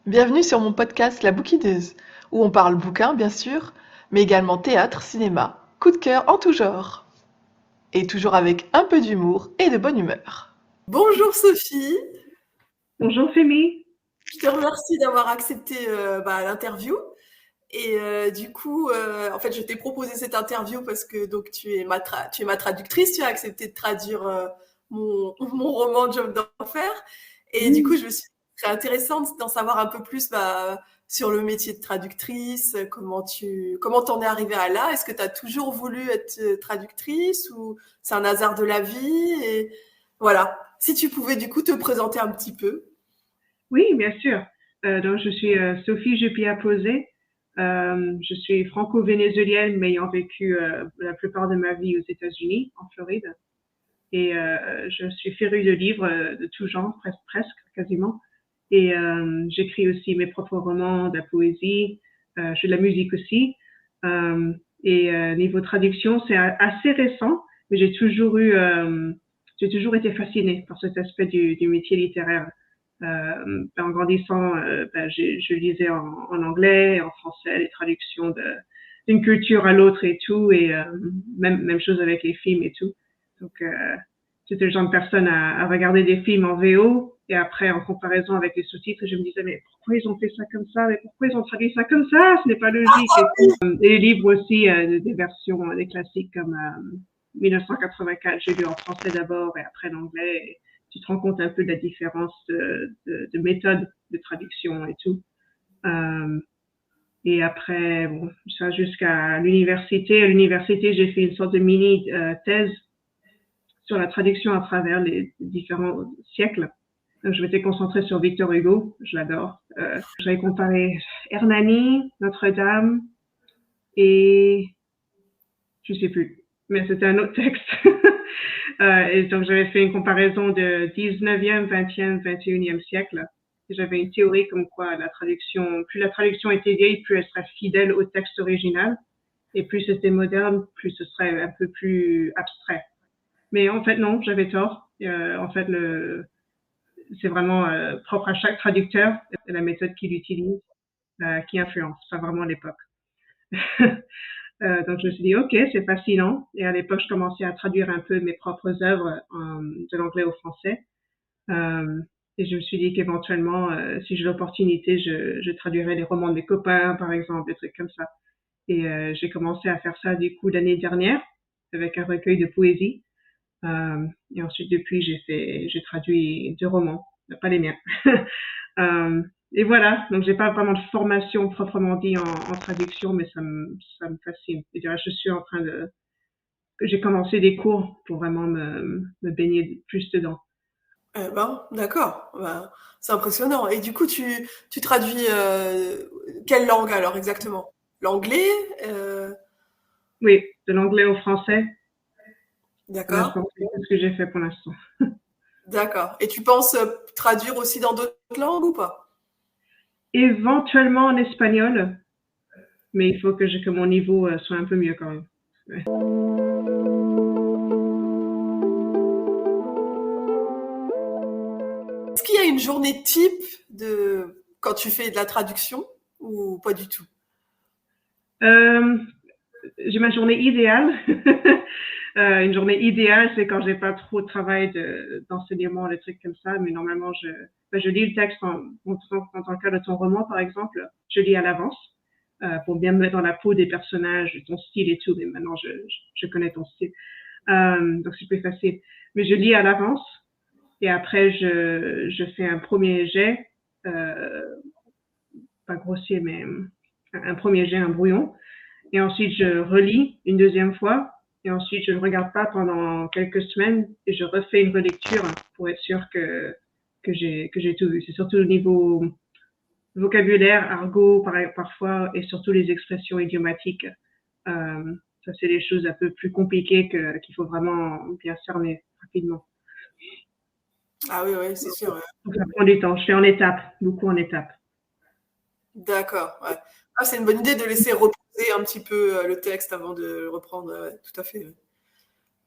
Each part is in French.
Bienvenue sur mon podcast La Bouquineuse, où on parle bouquins bien sûr, mais également théâtre, cinéma, coup de cœur en tout genre. Et toujours avec un peu d'humour et de bonne humeur. Bonjour Sophie, Bonjour Fémi. je te remercie d'avoir accepté l'interview. Et du coup, en fait, je t'ai proposé cette interview parce que donc tu es ma traductrice, tu as accepté de traduire mon roman Job d'enfer. Et du coup, je me suis dit que ce serait intéressant d'en savoir un peu plus sur le métier de traductrice, comment t'en es arrivée à là. Est-ce que tu as toujours voulu être traductrice ou c'est un hasard de la vie? Et voilà. Si tu pouvais du coup te présenter un petit peu. Oui, bien sûr. Donc, je suis Sophie Jupia-Posé. Je suis franco-vénézuélienne, mais ayant vécu la plupart de ma vie aux États-Unis, en Floride. Et je suis férue de livres de tout genre, presque, quasiment. Et j'écris aussi mes propres romans, de la poésie. Je fais de la musique aussi. Niveau traduction, c'est assez récent, mais j'ai toujours été fascinée par cet aspect du métier littéraire. En grandissant, je lisais en anglais, en français, les traductions d'une culture à l'autre et tout, et même chose avec les films et tout. Donc, j'étais le genre de personne à regarder des films en VO, et après, en comparaison avec les sous-titres, je me disais, mais pourquoi ils ont fait ça comme ça? Mais pourquoi ils ont traduit ça comme ça? Ce n'est pas logique. Et les livres aussi, des versions, des classiques comme 1984, j'ai lu en français d'abord et après en anglais. Et tu te rends compte un peu de la différence de méthode de traduction et tout. Et après, bon, ça jusqu'à l'université. À l'université, j'ai fait une sorte de mini thèse sur la traduction à travers les différents siècles. Donc, je m'étais concentrée sur Victor Hugo, je l'adore. J'avais comparé Hernani, Notre-Dame et je sais plus, mais c'était un autre texte. Et donc, j'avais fait une comparaison de 19e, 20e, 21e siècle. Et j'avais une théorie comme quoi plus la traduction était vieille, plus elle serait fidèle au texte original. Et plus c'était moderne, plus ce serait un peu plus abstrait. Mais en fait, non, j'avais tort. En fait, c'est vraiment propre à chaque traducteur et la méthode qu'il utilise qui influence, pas vraiment l'époque. Donc, je me suis dit, OK, c'est fascinant. Et à l'époque, je commençais à traduire un peu mes propres œuvres de l'anglais au français. Et je me suis dit qu'éventuellement, si j'ai l'opportunité, je traduirais les romans de mes copains, par exemple, des trucs comme ça. Et j'ai commencé à faire ça, du coup, l'année dernière, avec un recueil de poésie. Et ensuite, depuis, j'ai traduit 2 romans, pas les miens. Et voilà, donc j'ai pas vraiment de formation proprement dit en traduction, mais ça me fascine. Et là, j'ai commencé des cours pour vraiment me baigner plus dedans. Eh ben, d'accord. Ben, c'est impressionnant. Et du coup, tu traduis quelle langue alors exactement? L'anglais? euh, Oui, de l'anglais au français, pour d'accord. l'instant, c'est ce que j'ai fait pour l'instant. D'accord. Et tu penses traduire aussi dans d'autres langues ou pas? Éventuellement en espagnol, mais il faut que mon niveau soit un peu mieux quand même. Ouais. Est-ce qu'il y a une journée type de quand tu fais de la traduction ou pas du tout? Euh, j'ai ma journée idéale. Une journée idéale, c'est quand j'ai pas trop de travail d'enseignement, des trucs comme ça. Mais normalement, je lis le texte en tant que cas de ton roman, par exemple. Je lis à l'avance pour bien me mettre dans la peau des personnages, ton style et tout. Mais maintenant, je connais ton style. Donc, c'est plus facile. Mais je lis à l'avance et après, je fais un premier jet, euh, pas grossier, mais un premier jet, un brouillon. Et ensuite, je relis une deuxième fois. Et ensuite, je ne regarde pas pendant quelques semaines et je refais une relecture pour être sûr que j'ai tout vu. C'est surtout au niveau vocabulaire, argot parfois et surtout les expressions idiomatiques. Ça, c'est des choses un peu plus compliquées qu'il faut vraiment bien cerner rapidement. Ah oui, oui, c'est sûr. Ouais. Donc, ça prend du temps. Je fais en étapes, beaucoup en étapes. D'accord. Ouais. Ah, c'est une bonne idée de laisser reposer un petit peu le texte avant de le reprendre. Ouais, tout à fait. Ouais.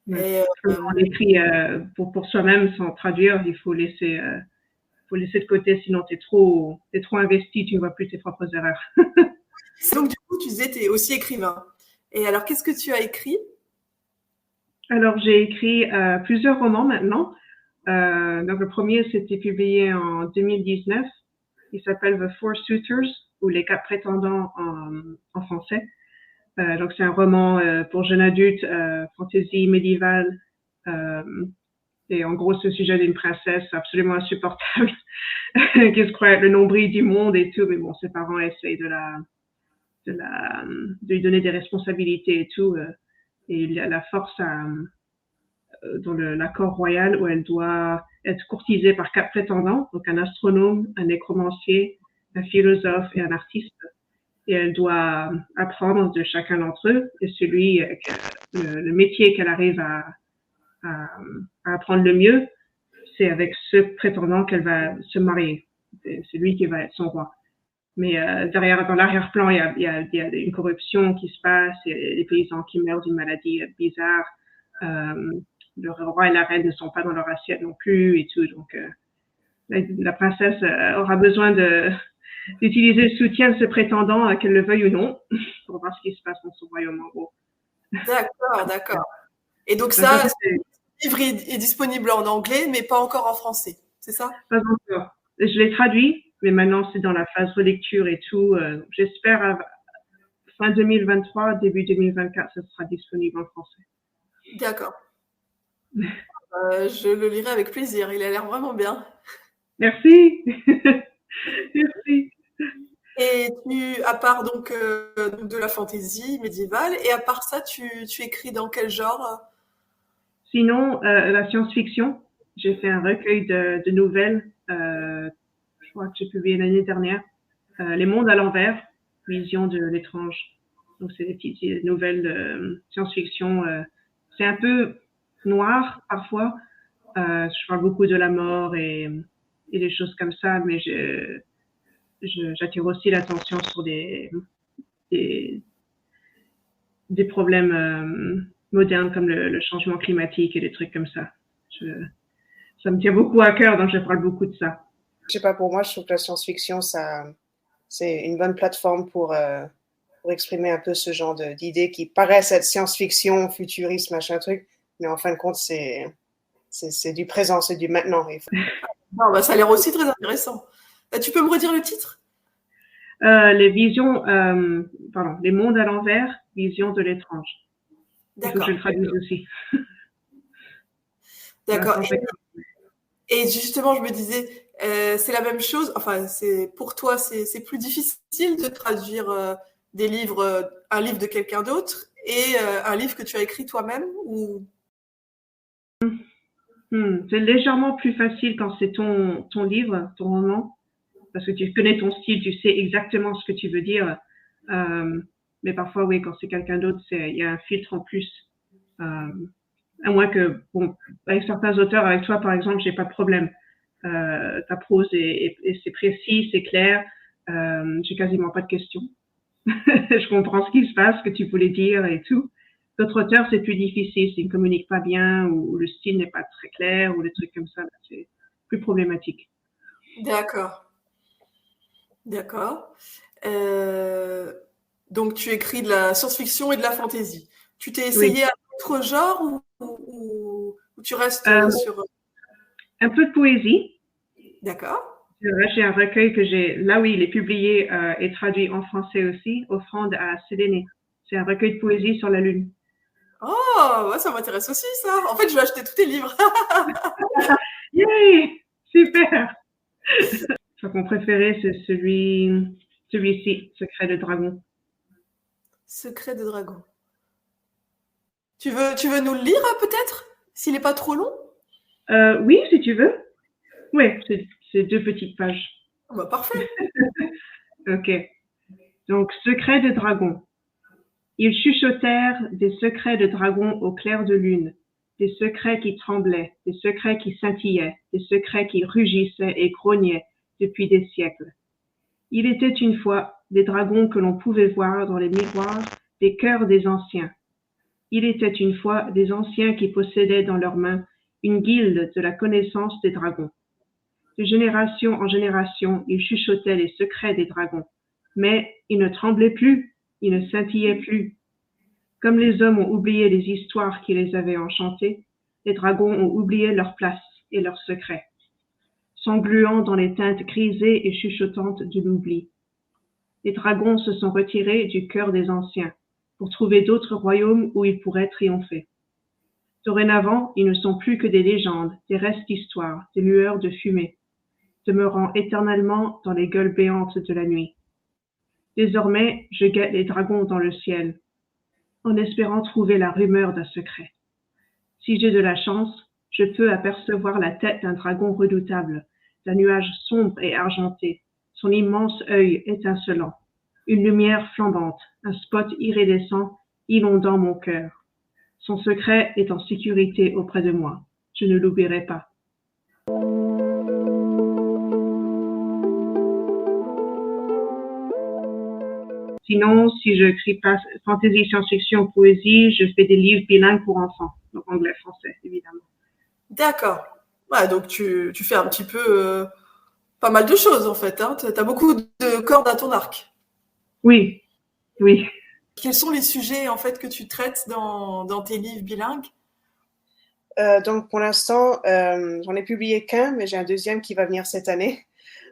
Ouais. Et On écrit pour soi-même sans traduire, il faut faut laisser de côté, sinon t'es trop investi, tu ne vois plus tes propres erreurs. Donc, du coup, tu disais, tu es aussi écrivain. Et alors, qu'est-ce que tu as écrit? Alors, j'ai écrit plusieurs romans maintenant. Donc, le premier, c'était publié en 2019. Il s'appelle The Four Suitors, ou Les Quatre Prétendants en français. Donc, c'est un roman pour jeunes adultes, fantasy médiévale. Et en gros, c'est le sujet d'une princesse absolument insupportable qui se croit être le nombril du monde et tout. Mais bon, ses parents essayent de lui donner des responsabilités et tout. Et il la force dans la cour royale où elle doit être courtisée par 4 prétendants, donc un astronome, un nécromancier, un philosophe et un artiste. Et elle doit apprendre de chacun d'entre eux. Et le métier qu'elle arrive à apprendre le mieux, c'est avec ce prétendant qu'elle va se marier. C'est lui qui va être son roi. Mais dans l'arrière-plan, il y a une corruption qui se passe, il y a des paysans qui meurent d'une maladie bizarre. Le roi et la reine ne sont pas dans leur assiette non plus et tout. Donc, la princesse aura besoin d'utiliser le soutien de ce prétendant, qu'elle le veuille ou non, pour voir ce qui se passe dans son royaume, en gros. D'accord. Et donc ça, le livre est disponible en anglais, mais pas encore en français, c'est ça? Pas encore. Je l'ai traduit, mais maintenant c'est dans la phase relecture et tout. J'espère à fin 2023, début 2024, ça sera disponible en français. D'accord. Je le lirai avec plaisir, il a l'air vraiment bien. Merci. Merci. Et à part donc de la fantaisie médiévale, et à part ça, tu écris dans quel genre? Sinon, la science-fiction. J'ai fait un recueil de nouvelles, je crois que j'ai publié l'année dernière. Les mondes à l'envers, vision de l'étrange. Donc, c'est des petites nouvelles de science-fiction. C'est un peu noir parfois. Je parle beaucoup de la mort et des choses comme ça, mais j'attire aussi l'attention sur des problèmes modernes comme le changement climatique et des trucs comme ça. Ça me tient beaucoup à cœur, donc je parle beaucoup de ça. Je sais pas, pour moi, je trouve que la science-fiction, c'est une bonne plateforme pour exprimer un peu ce genre d'idées qui paraissent être science-fiction, futuriste, machin truc, mais en fin de compte, c'est du présent, c'est du maintenant. Ça a l'air aussi très intéressant. Tu peux me redire le titre? Les mondes à l'envers, vision de l'étrange. D'accord. Je le traduis aussi. D'accord. Et justement, je me disais, c'est la même chose. Enfin, pour toi, c'est plus difficile de traduire des livres, un livre de quelqu'un d'autre et un livre que tu as écrit toi-même ou... C'est légèrement plus facile quand c'est ton livre, ton roman, parce que tu connais ton style, tu sais exactement ce que tu veux dire. Mais parfois, oui, quand c'est quelqu'un d'autre, il y a un filtre en plus. À moins que, avec certains auteurs, avec toi, par exemple, j'ai pas de problème. Ta prose c'est précis, c'est clair. J'ai quasiment pas de questions. Je comprends ce qui se passe, ce que tu voulais dire et tout. D'autres auteurs, c'est plus difficile. S'ils ne communiquent pas bien ou le style n'est pas très clair ou des trucs comme ça, c'est plus problématique. D'accord. Donc, tu écris de la science-fiction et de la fantasy. Tu t'es essayé à d'autres genres ou tu restes sur... Un peu de poésie. D'accord. J'ai un recueil il est publié et traduit en français aussi, Offrande à Séléné. C'est un recueil de poésie sur la Lune. Oh, ça m'intéresse aussi, ça. En fait, je vais acheter tous tes livres. Yay! Super! Mon préféré, c'est celui-ci, Secret de Dragon. Secret de Dragon. Tu veux nous le lire, peut-être? S'il n'est pas trop long? Oui, si tu veux. Oui, c'est 2 petites pages. Parfait. Ok. Donc, Secret de Dragon. Ils chuchotèrent des secrets de dragon au clair de lune, des secrets qui tremblaient, des secrets qui scintillaient, des secrets qui rugissaient et grognaient depuis des siècles. Il était une fois des dragons que l'on pouvait voir dans les miroirs des cœurs des anciens. Il était une fois des anciens qui possédaient dans leurs mains une guilde de la connaissance des dragons. De génération en génération, ils chuchotaient les secrets des dragons. Mais ils ne tremblaient plus, ils ne scintillaient plus. Comme les hommes ont oublié les histoires qui les avaient enchantés, les dragons ont oublié leur place et leurs secrets, s'engluant dans les teintes grisées et chuchotantes de l'oubli. Les dragons se sont retirés du cœur des anciens pour trouver d'autres royaumes où ils pourraient triompher. Dorénavant, ils ne sont plus que des légendes, des restes d'histoire, des lueurs de fumée, demeurant éternellement dans les gueules béantes de la nuit. Désormais, je guette les dragons dans le ciel, en espérant trouver la rumeur d'un secret. Si j'ai de la chance, je peux apercevoir la tête d'un dragon redoutable, d'un nuage sombre et argenté, son immense œil étincelant, une lumière flambante, un spot iridescent inondant mon cœur. Son secret est en sécurité auprès de moi. Je ne l'oublierai pas. Sinon, si je n'écris pas fantasy, science-fiction, poésie, je fais des livres bilingues pour enfants, donc anglais-français, évidemment. D'accord. Ouais, donc tu fais un petit peu pas mal de choses en fait. Hein. Tu as beaucoup de cordes à ton arc. Oui, oui. Quels sont les sujets en fait que tu traites dans tes livres bilingues? Donc pour l'instant, j'en ai publié qu'un, mais j'ai un deuxième qui va venir cette année.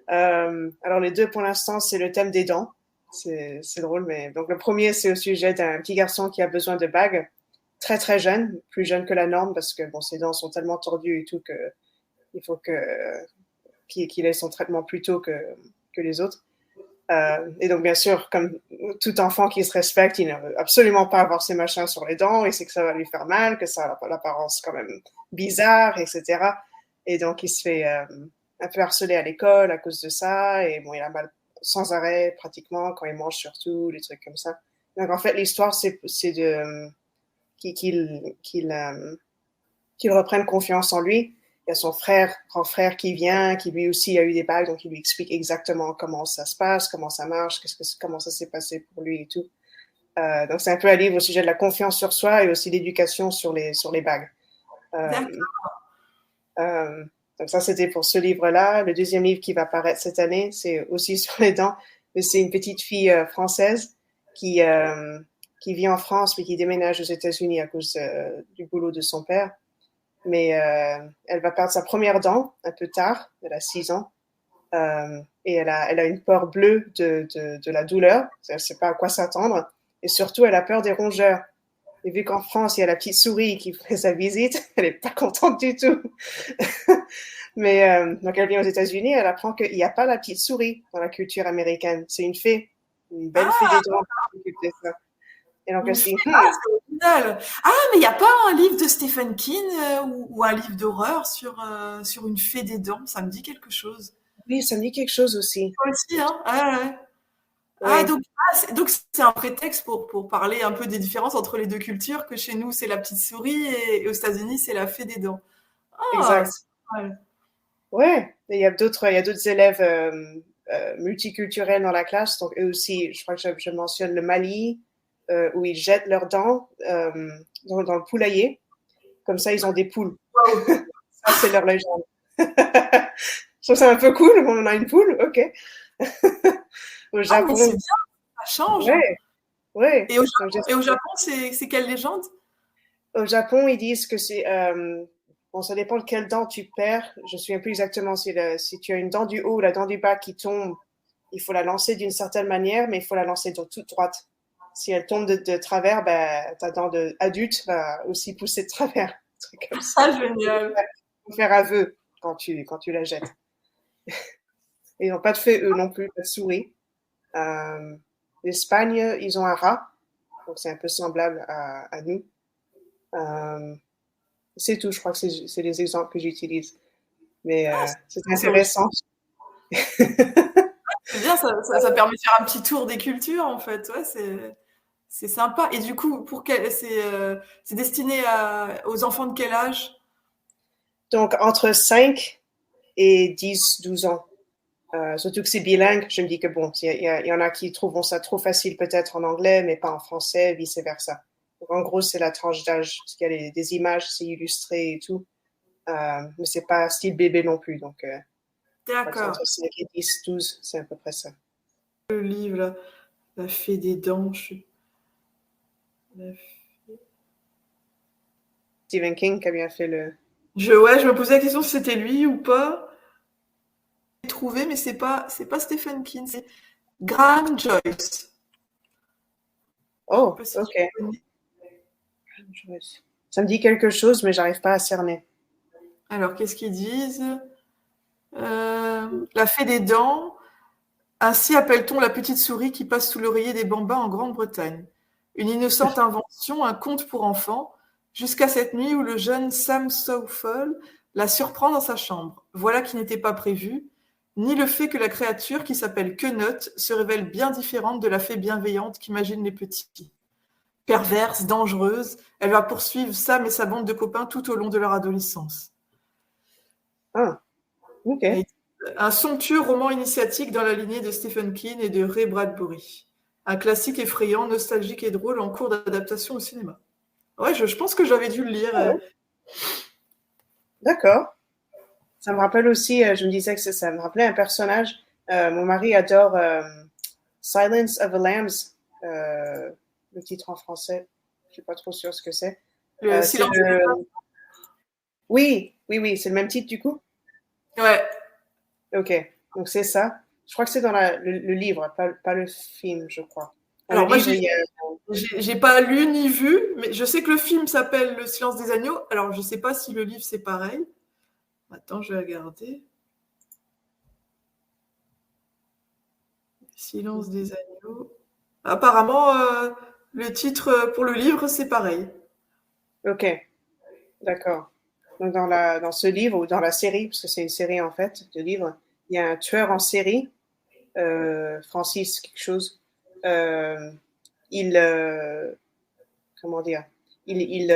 Alors les deux pour l'instant, c'est le thème des dents. C'est drôle, mais donc le premier, c'est au sujet d'un petit garçon qui a besoin de bagues, très très jeune, plus jeune que la norme, parce que bon, ses dents sont tellement tordues et tout que il faut qu'il ait son traitement plus tôt que les autres. Et donc bien sûr, comme tout enfant qui se respecte, il ne veut absolument pas avoir ces machins sur les dents, il sait que ça va lui faire mal, que ça a l'apparence quand même bizarre, etc. Et donc il se fait un peu harceler à l'école à cause de ça, et bon, il a mal sans arrêt pratiquement quand il mange surtout, des trucs comme ça. Donc en fait l'histoire c'est de qu'il reprenne confiance en lui. Il y a son grand frère qui vient, qui lui aussi a eu des bagues, donc il lui explique exactement comment ça se passe, comment ça marche, comment ça s'est passé pour lui et tout. Donc c'est un peu un livre au sujet de la confiance sur soi et aussi l'éducation sur les bagues. Donc ça, c'était pour ce livre-là. Le deuxième livre qui va paraître cette année, c'est aussi sur les dents, mais c'est une petite fille française qui vit en France mais qui déménage aux États-Unis à cause du boulot de son père. Mais elle va perdre sa première dent un peu tard, elle a 6 ans, et elle a une peur bleue de la douleur, elle ne sait pas à quoi s'attendre, et surtout elle a peur des rongeurs. Et vu qu'en France, il y a la petite souris qui fait sa visite, elle n'est pas contente du tout. Mais donc elle vient aux États-Unis, elle apprend qu'il n'y a pas la petite souris dans la culture américaine. C'est une fée, une belle fée des dents qui s'occupe de ça. Et donc elle se dit, c'est original. Ah, mais il n'y a pas un livre de Stephen King ou un livre d'horreur sur une fée des dents? Ça me dit quelque chose. oui, ça me dit quelque chose aussi. Toi aussi, hein? Ah, ouais. Ouais. Donc c'est un prétexte pour parler un peu des différences entre les deux cultures, que chez nous c'est la petite souris et aux États-Unis c'est la fée des dents. Ah, Exact. Ouais, il y a d'autres élèves multiculturels dans la classe, donc eux aussi, je crois que je mentionne le Mali, où ils jettent leurs dents dans le poulailler, comme ça ils ont des poules. wow. Ça c'est leur légende. Je trouve ça un peu cool, on a une poule, ok. Au Japon, mais c'est bien, ça change. Ouais. Et au Japon, c'est quelle légende? Au Japon, ils disent que c'est bon, ça dépend de quelle dent tu perds. Je ne me souviens plus exactement si tu as une dent du haut ou la dent du bas qui tombe, il faut la lancer d'une certaine manière, mais il faut la lancer toute droite. Si elle tombe de travers, ben, ta dent adulte va aussi pousser de travers. Un truc comme ça. Ah, génial. Il faut faire aveu quand tu la jettes. Ils n'ont pas de fée, eux non plus, pas de souris. L'Espagne, ils ont un rat, donc c'est un peu semblable à nous. C'est tout, je crois que c'est les exemples que j'utilise. Mais c'est intéressant. C'est bien, ça permet de faire un petit tour des cultures, en fait. Ouais, c'est sympa. Et du coup, c'est destiné aux enfants de quel âge? Donc, entre 5 et 10, 12 ans. Surtout que c'est bilingue, je me dis que bon, il y en a qui trouveront ça trop facile peut-être en anglais, mais pas en français, vice-versa. Donc, en gros, c'est la tranche d'âge, parce qu'il y a des images, c'est illustré et tout. Mais c'est pas style bébé non plus, donc D'accord. Entre 5 et 10, 12, c'est à peu près ça. Le livre, là, La Fée des Dents. La- Stephen King qui a bien fait le... Ouais, je me posais la question si c'était lui ou pas. J'ai trouvé, mais c'est pas Stephen King, c'est Graham Joyce. Je sais Oh, pas si tu ok. connais. Ça me dit quelque chose, mais j'arrive pas à cerner. Alors, qu'est-ce qu'ils disent? La Fée des Dents. Ainsi appelle-t-on la petite souris qui passe sous l'oreiller des bambins en Grande-Bretagne. Une innocente invention, un conte pour enfants, jusqu'à cette nuit où le jeune Sam Sowfall la surprend dans sa chambre. Voilà qui n'était pas prévu, ni le fait que la créature, qui s'appelle Quenotte, se révèle bien différente de la fée bienveillante qu'imaginent les petits. Perverse, dangereuse, elle va poursuivre Sam et sa bande de copains tout au long de leur adolescence. Ah, ok. Et un somptueux roman initiatique dans la lignée de Stephen King et de Ray Bradbury. Un classique effrayant, nostalgique et drôle en cours d'adaptation au cinéma. Ouais, je pense que j'avais dû le lire. Ah ouais. D'accord. Ça me rappelle aussi, je me disais que ça me rappelait un personnage. Mon mari adore Silence of the Lambs, le titre en français. Je suis pas trop sûre ce que c'est. Le C'est silence. Oui, oui, oui, c'est le même titre du coup. Ouais. Ok, donc c'est ça. Je crois que c'est dans le livre, pas le film, je crois. Dans Alors le moi, livre, il y a... j'ai pas lu ni vu, mais je sais que le film s'appelle Le silence des agneaux. Alors je sais pas si le livre c'est pareil. Attends, je vais regarder. Silence des agneaux. Apparemment, le titre pour le livre c'est pareil. Ok, d'accord. Donc dans ce livre, ou dans la série, parce que c'est une série en fait, de livres, il y a un tueur en série, Francis quelque chose. Euh, il, comment dire, il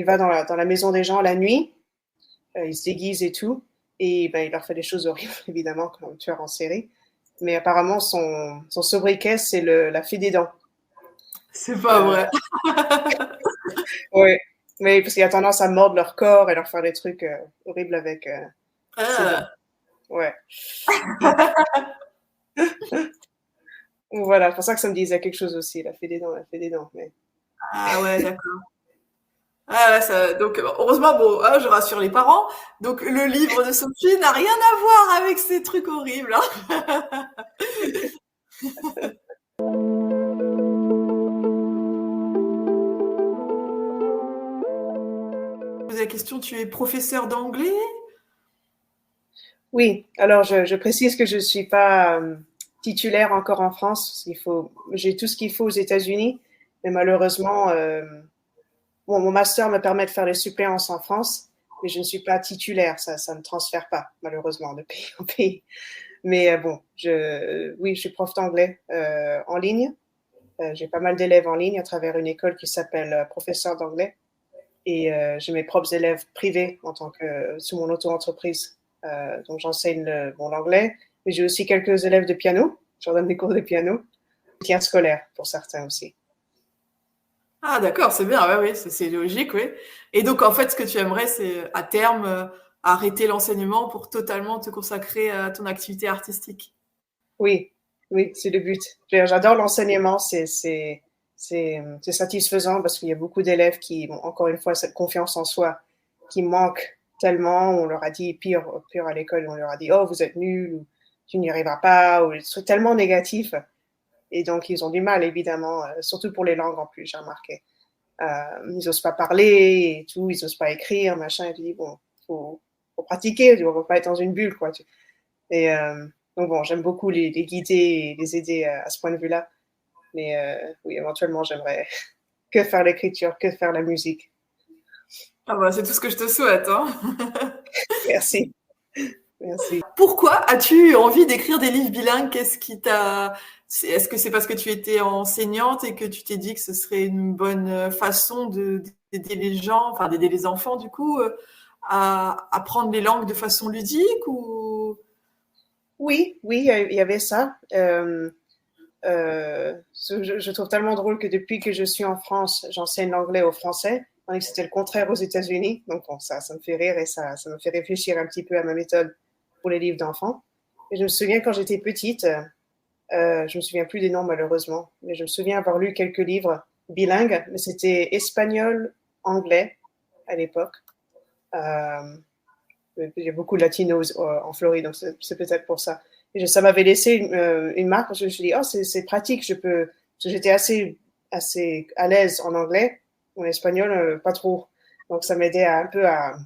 va dans la maison des gens la nuit, il se déguise et tout, et ben, il leur fait des choses horribles, évidemment, comme un tueur en série. Mais apparemment, son sobriquet, c'est la fée des dents. C'est pas Euh, vrai. ouais, mais parce qu'il a tendance à mordre leur corps et leur faire des trucs horribles avec ses dents. Ah. Ouais. Voilà, c'est pour ça que ça me disait quelque chose aussi, la fée des dents, la fée des dents. Mais... Ah ouais, d'accord. Ah ouais, donc heureusement, bon, je rassure les parents. Donc le livre de Sophie n'a rien à voir avec ces trucs horribles, hein. Je pose la question, tu es professeur d'anglais? Oui, alors je précise que je ne suis pas titulaire encore en France. J'ai tout ce qu'il faut aux États-Unis, mais malheureusement, mon master me permet de faire les suppléances en France, mais je ne suis pas titulaire. Ça ne transfère pas, malheureusement, de pays en pays. Mais bon, oui, je suis prof d'anglais en ligne. J'ai pas mal d'élèves en ligne à travers une école qui s'appelle Professeur d'anglais. Et j'ai mes propres élèves privés sous mon auto-entreprise. Donc j'enseigne l'anglais, mais j'ai aussi quelques élèves de piano. Je leur donne des cours de piano, soutien scolaire pour certains aussi. Ah d'accord, c'est bien, ouais, oui, c'est logique, oui. Et donc en fait, ce que tu aimerais, c'est à terme arrêter l'enseignement pour totalement te consacrer à ton activité artistique. Oui, oui, c'est le but. J'adore l'enseignement, c'est satisfaisant parce qu'il y a beaucoup d'élèves qui ont encore une fois cette confiance en soi qui manque tellement. On leur a dit pire à l'école, on leur a dit oh vous êtes nuls, ou tu n'y arriveras pas, ou des trucs tellement négatifs. Et donc ils ont du mal évidemment, surtout pour les langues en plus, j'ai remarqué. Ils n'osent pas parler et tout, ils n'osent pas écrire, machin. Et tu dis bon, faut pratiquer, tu ne vas pas être dans une bulle quoi. Et donc bon, j'aime beaucoup les guider et les aider à ce point de vue-là. Mais oui, éventuellement, j'aimerais que faire l'écriture, que faire la musique. Ah bah c'est tout ce que je te souhaite, hein. Merci, merci. Pourquoi as-tu envie d'écrire des livres bilingues? Est-ce que c'est parce que tu étais enseignante et que tu t'es dit que ce serait une bonne façon d'aider les gens, enfin d'aider les enfants du coup, à apprendre les langues de façon ludique ou... Oui, oui, il y avait ça. Je trouve tellement drôle que depuis que je suis en France, j'enseigne l'anglais aux Français, tandis que c'était le contraire aux États-Unis. Donc bon, ça me fait rire et ça me fait réfléchir un petit peu à ma méthode. pour les livres d'enfants. Et je me souviens quand j'étais petite, je me souviens plus des noms malheureusement, mais je me souviens avoir lu quelques livres bilingues, mais c'était espagnol, anglais à l'époque. Il y a beaucoup de latinos en Floride, donc c'est peut-être pour ça. Et ça m'avait laissé une marque parce que je me suis dit, oh, c'est pratique, parce que j'étais assez à l'aise en anglais, en espagnol, pas trop. Donc ça m'aidait un peu à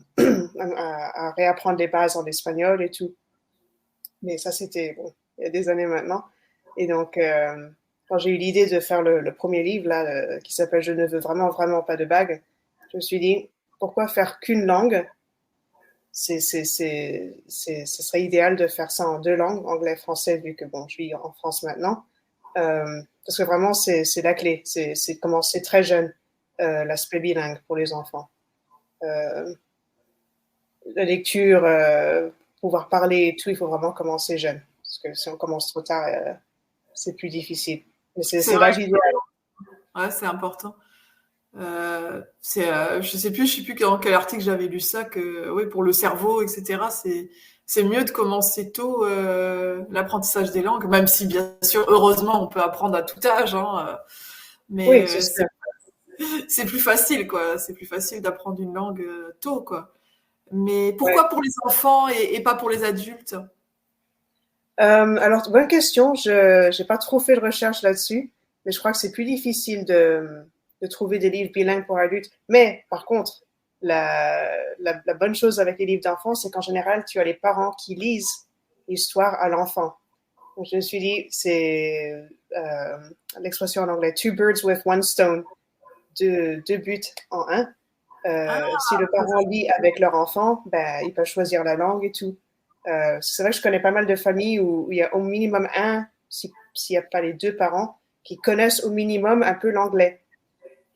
réapprendre les bases en espagnol et tout. Mais ça, c'était bon, il y a des années maintenant. Et donc, quand j'ai eu l'idée de faire le premier livre, là, qui s'appelle Je ne veux vraiment, vraiment pas de bague, je me suis dit, pourquoi faire qu'une langue? Ce serait idéal de faire ça en 2 langues, anglais, français, vu que bon, je vis en France maintenant. Parce que vraiment, c'est la clé. C'est de commencer très jeune, l'aspect bilingue pour les enfants. La lecture, pouvoir parler et tout, il faut vraiment commencer jeune. Parce que si on commence trop tard, c'est plus difficile. Mais c'est l'âge idéal. Ouais, c'est important. Je sais plus dans quel article j'avais lu ça, que oui, pour le cerveau, etc., c'est mieux de commencer tôt l'apprentissage des langues, même si bien sûr, heureusement, on peut apprendre à tout âge, hein, mais Oui, c'est ça. c'est plus facile, quoi. C'est plus facile d'apprendre une langue tôt, quoi. Mais pourquoi pour les enfants et pas pour les adultes? Alors, bonne question. Je n'ai pas trop fait de recherche là-dessus, mais je crois que c'est plus difficile de trouver des livres bilingues pour adultes. Mais par contre, la bonne chose avec les livres d'enfants, c'est qu'en général, tu as les parents qui lisent l'histoire à l'enfant. Donc, je me suis dit, c'est l'expression en anglais, two birds with one stone, deux buts en un. Si le parent lit avec leur enfant, ben, il peut choisir la langue et tout. C'est vrai que je connais pas mal de familles où il y a au minimum un, s'il n'y a pas les 2 parents, qui connaissent au minimum un peu l'anglais.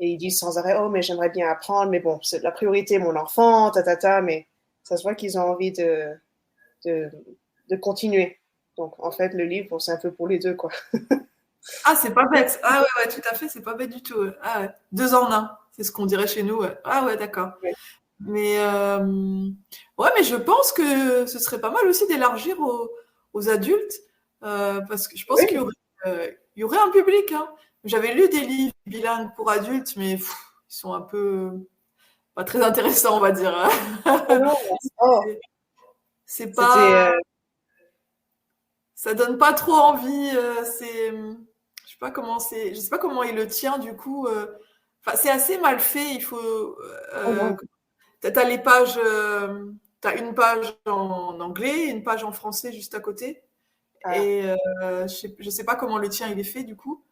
Et ils disent sans arrêt, oh, mais j'aimerais bien apprendre, mais bon, c'est la priorité, mon enfant, mais ça se voit qu'ils ont envie de continuer. Donc, en fait, le livre, bon, c'est un peu pour les 2, quoi. Ah, c'est pas bête. Ah ouais, tout à fait, c'est pas bête du tout. Ouais. Ah ouais. 2 en 1, c'est ce qu'on dirait chez nous. Ouais. Ah ouais, d'accord. Ouais. Mais ouais, mais je pense que ce serait pas mal aussi d'élargir aux adultes, parce que je pense qu'il y aurait un public. Hein. J'avais lu des livres bilingues pour adultes, mais ils sont un peu pas très intéressants, on va dire. C'est pas, ça donne pas trop envie. Je sais pas comment il le tient du coup. Enfin, c'est assez mal fait. Il faut. T'as les pages. T'as une page en anglais, une page en français juste à côté. Et je sais pas comment le tien il est fait du coup.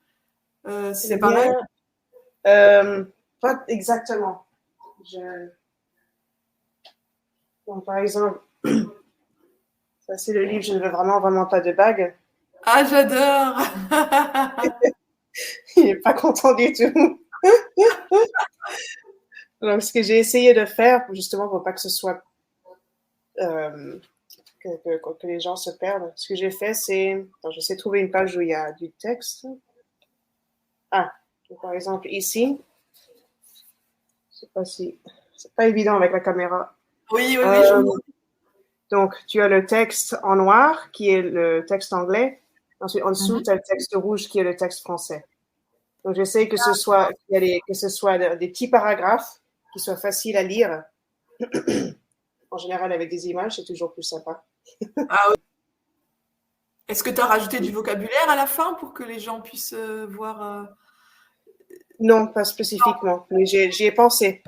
C'est pareil. Pas exactement. Donc, par exemple, ça c'est le livre Je ne veux vraiment, vraiment pas de bague. Ah, j'adore. Il n'est pas content du tout. Donc, ce que j'ai essayé de faire, justement, pour pas que ce soit que les gens se perdent, ce que j'ai fait, c'est, j'essaie de trouver une page où il y a du texte. Ah, donc, par exemple, ici, je sais pas si, c'est pas évident avec la caméra. Oui, je vois. Donc, tu as le texte en noir, qui est le texte anglais. Ensuite, en dessous, tu as le texte rouge, qui est le texte français. Donc, j'essaie que ce soit des petits paragraphes qui soient faciles à lire. En général, avec des images, c'est toujours plus sympa. Ah oui. Est-ce que tu as rajouté du vocabulaire à la fin pour que les gens puissent voir Non, pas spécifiquement, mais j'y ai pensé.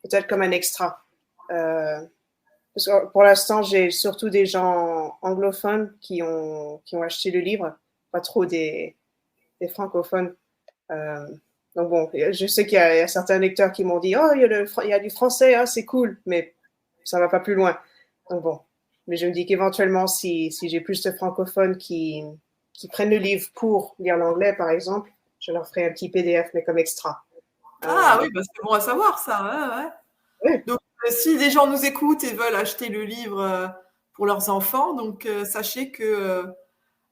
Peut-être comme un extra. Parce que pour l'instant, j'ai surtout des gens anglophones qui ont acheté le livre, pas trop des francophones. Donc bon, je sais qu'il y a certains lecteurs qui m'ont dit « Oh, il y a du français, oh, c'est cool », mais ça va pas plus loin. Donc bon, mais je me dis qu'éventuellement, si j'ai plus de francophones qui prennent le livre pour lire l'anglais, par exemple, je leur ferai un petit PDF, mais comme extra. Ah oui, c'est bon à savoir ça. Ouais. Oui. Donc, si des gens nous écoutent et veulent acheter le livre pour leurs enfants, donc sachez que